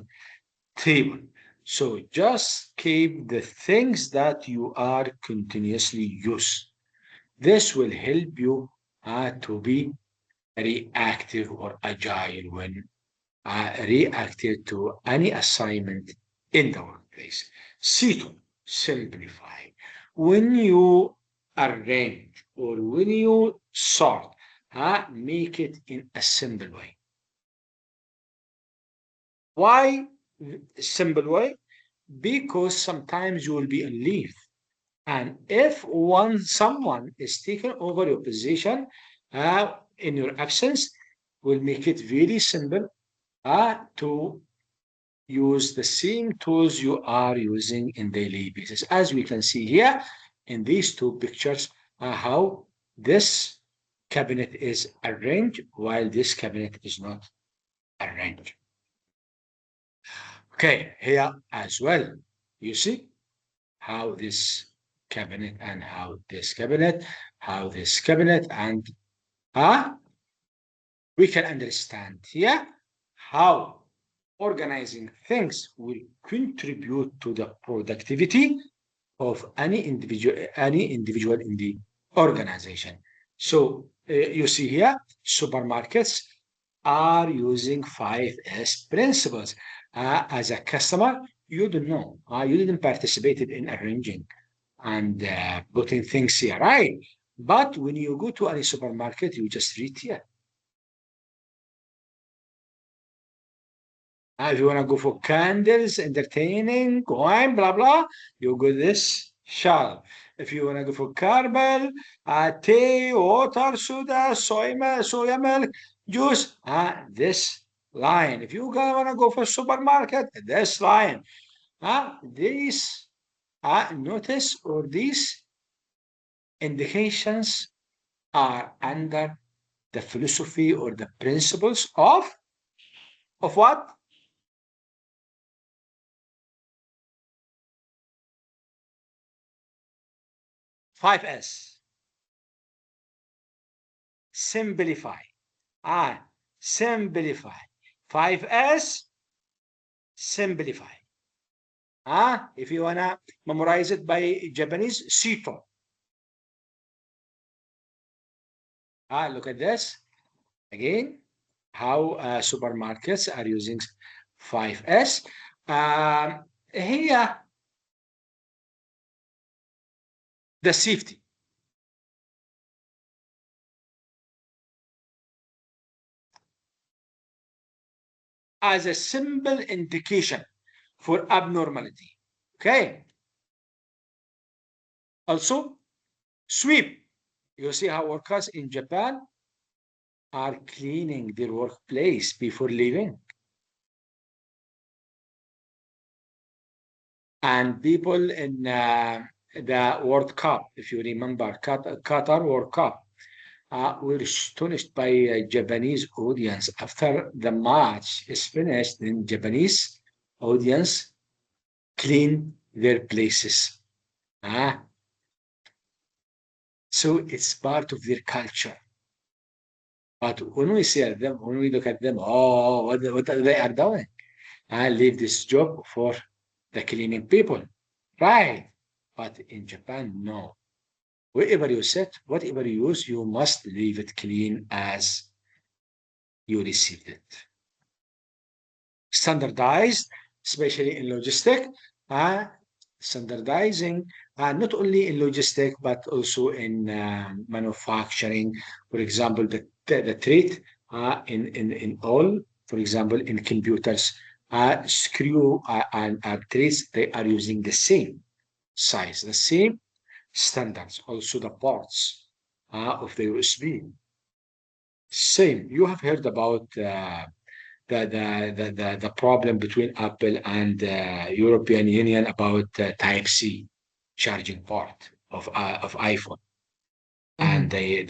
table. So just keep the things that you are continuously use. This will help you to be reactive or agile when reactive to any assignment in the workplace. C2, simplify. When you arrange or when you sort, make it in a simple way. Why simple way? Because sometimes you will be on leave. And if someone is taking over your position in your absence, will make it very simple to use the same tools you are using in daily basis. As we can see here in these two pictures, how this cabinet is arranged while this cabinet is not arranged. Okay, here as well, you see how this cabinet and how this cabinet, and we can understand here how organizing things will contribute to the productivity of any individual in the organization. So you see here, supermarkets are using 5S principles. As a customer, you don't know, you didn't participate in arranging and putting things here, right? But when you go to any supermarket, you just read here. If you want to go for candles, entertaining, wine, blah, blah, you go this shelf. If you want to go for caramel, tea, water, soda, soya milk, juice, this line. If you want to go for supermarket, this line. These notice or these indications are under the philosophy or the principles of what? 5S. Simplify. Simplify. 5S, simplify. If you wanna memorize it by Japanese, Sito. Look at this. Again, how supermarkets are using 5S. Here, the safety. as a simple indication for abnormality. Okay. Also, sweep. You see how workers in Japan are cleaning their workplace before leaving. And people in the World Cup, if you remember, Qatar World Cup, were astonished by a Japanese audience after the match is finished. The Japanese audience clean their places. So it's part of their culture. But when we see them, when we look at them, oh, what they are doing? I leave this job for the cleaning people. Right. But in Japan, no. Wherever you sit, whatever you use, you must leave it clean as you received it. Standardized, especially in logistic, standardizing not only in logistic but also in manufacturing. For example, the trait in all, for example, in computers, screw and traits, they are using the same size, the same standards. Also, the parts of the USB, same. You have heard about the problem between Apple and European Union about Type-C charging part of iPhone, and they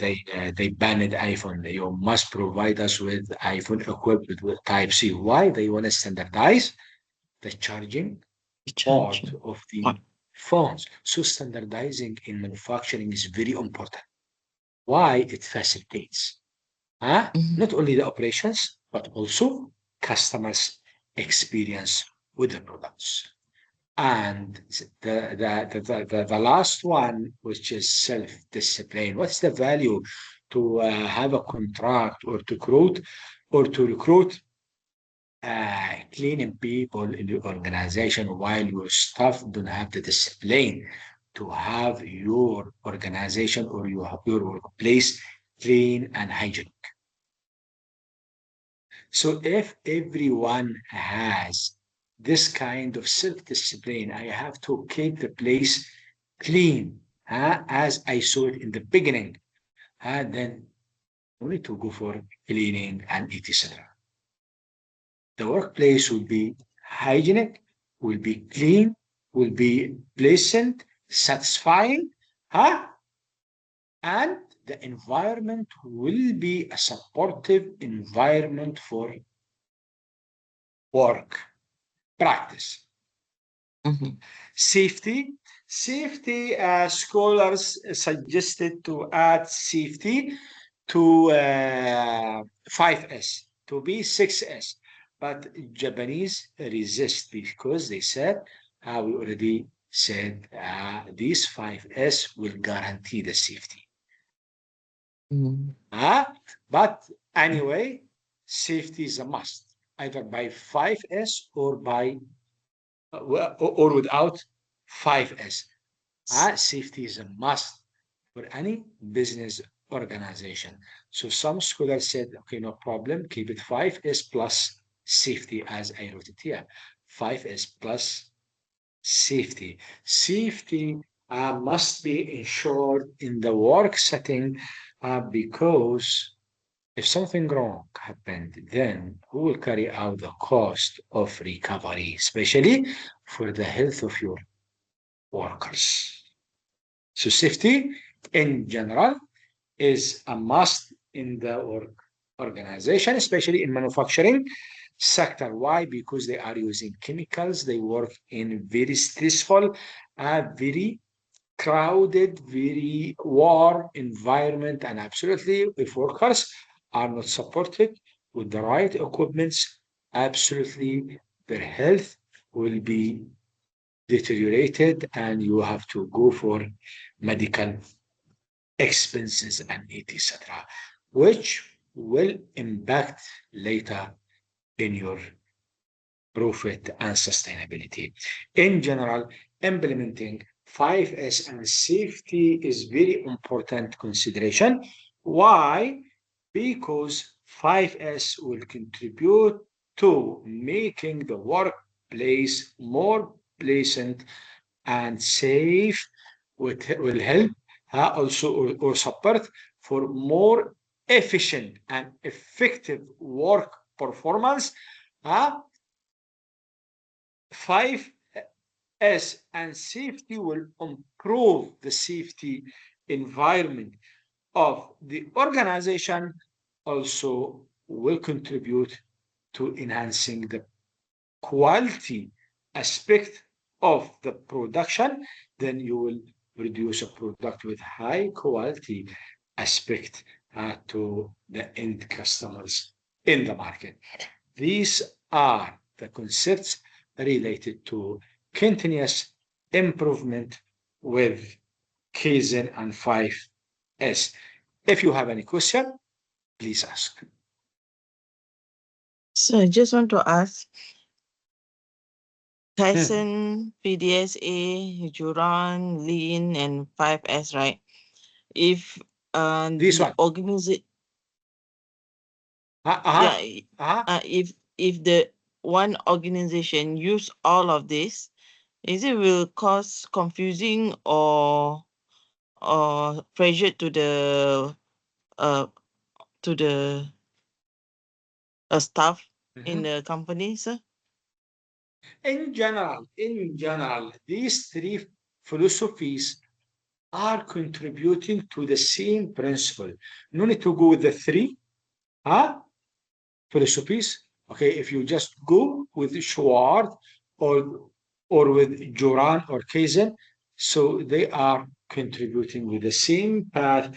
banned iPhone. You must provide us with iPhone equipped with Type-C. Why? They want to standardize the charging part of the phones. So standardizing in manufacturing is very important. Why? It facilitates not only the operations, but also customers' experience with the products. And the last one, which is self-discipline. What's the value to have a contract or to recruit cleaning people in the organization while your staff don't have the discipline to have your organization or your workplace clean and hygienic? So if everyone has this kind of self-discipline, I have to keep the place clean, as I saw it in the beginning, then we need to go for cleaning and etc. The workplace will be hygienic, will be clean, will be pleasant, satisfying, and the environment will be a supportive environment for work practice. Safety. Scholars suggested to add safety to 5S, to be 6S. But Japanese resist because they said, we already said, these 5S will guarantee the safety. But anyway, safety is a must, either by 5S or by or without 5S. Safety is a must for any business organization. So some scholars said, okay, no problem, keep it 5S plus safety, as I wrote it here. 5S plus safety. Safety must be ensured in the work setting because if something wrong happened, then who will carry out the cost of recovery, especially for the health of your workers? So safety in general is a must in the work organization, especially in manufacturing sector. Why? Because they are using chemicals. They work in very stressful, very crowded, very warm environment, and absolutely, if workers are not supported with the right equipments, absolutely their health will be deteriorated and you have to go for medical expenses and etc., which will impact later in your profit and sustainability. In general, implementing 5S and safety is very important consideration. Why? Because 5S will contribute to making the workplace more pleasant and safe, will help also or support for more efficient and effective work performance. 5S and safety will improve the safety environment of the organization, also will contribute to enhancing the quality aspect of the production. Then you will produce a product with high quality aspect to the end customers in the market. These are the concepts related to continuous improvement with Kaizen and 5S. If you have any question, please ask. So I just want to ask, Tyson, PDSA, Juran, Lean, and 5S, right? If This the one. organization, Uh-huh. yeah, if the one organization use all of this, is it will cause confusing or pressure to the staff in the company, sir? In general, these three philosophies are contributing to the same principle. No need to go with the three philosophies. Okay, if you just go with Schwartz or with Joran or Kaizen, so they are contributing with the same path.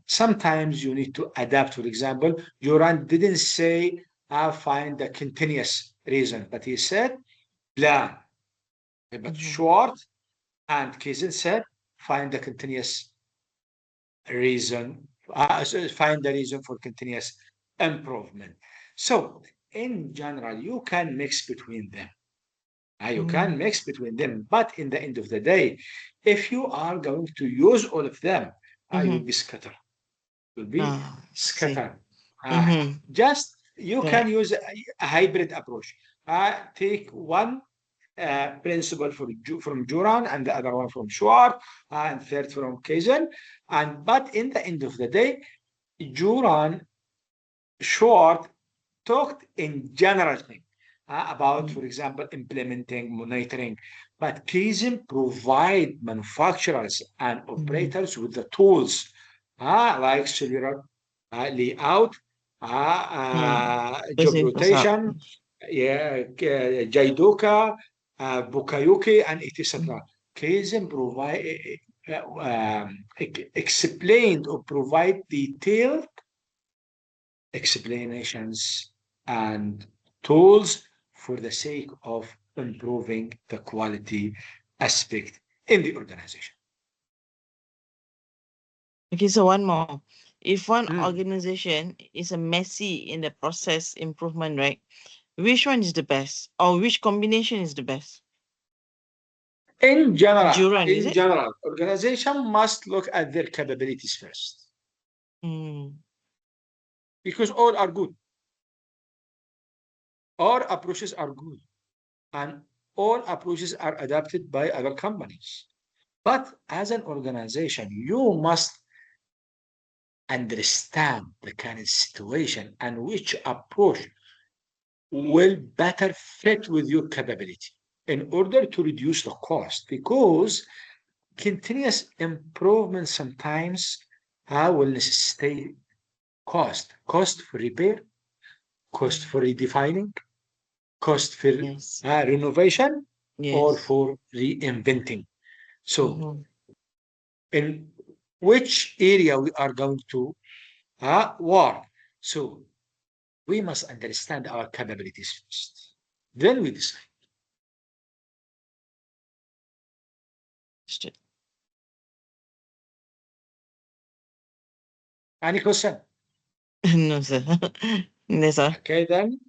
Sometimes you need to adapt. For example, Joran didn't say find the continuous reason, but he said plan. But Schwartz and Kaizen said find the continuous reason, find the reason for continuous improvement. So in general, you can mix between them. You can mix between them, but in the end of the day, if you are going to use all of them, you will be scattered. Will be scattered. Just you can use a hybrid approach. Take one principle from Juran and the other one from Schwartz and third from Kaizen. But in the end of the day, Juran, Schwartz talked in general thing about, for example, implementing, monitoring. But Kaizen provide manufacturers and operators with the tools like cellular layout, job rotation, Jaidoka, Bukayuki, and etc. Kaizen provide explained or provide detailed explanations and tools for the sake of improving the quality aspect in the organization. Okay, so one more. If one organization is a messy in the process improvement, right? Which one is the best, or which combination is the best? In general, Juran, is it? organization must look at their capabilities first. Because all are good. All approaches are good. And all approaches are adapted by other companies. But as an organization, you must understand the current situation and which approach will better fit with your capability in order to reduce the cost, because continuous improvement sometimes will necessitate cost for repair, cost for redefining, cost for renovation, or for reinventing. So in which area we are going to work? So we must understand our capabilities first. Then we decide. Any question? No, sir. No, sir. Okay, then.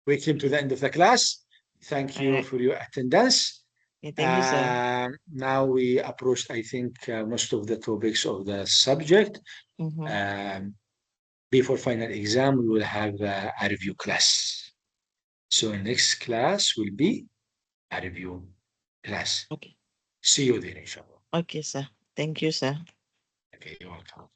We came to the end of the class. Thank you for your attendance. Thank you, sir. Now we approached, I think, most of the topics of the subject. before final exam, we will have a review class. So next class will be a review class. Okay. See you there, inshallah. Okay, sir. Thank you, sir. Okay, you're welcome.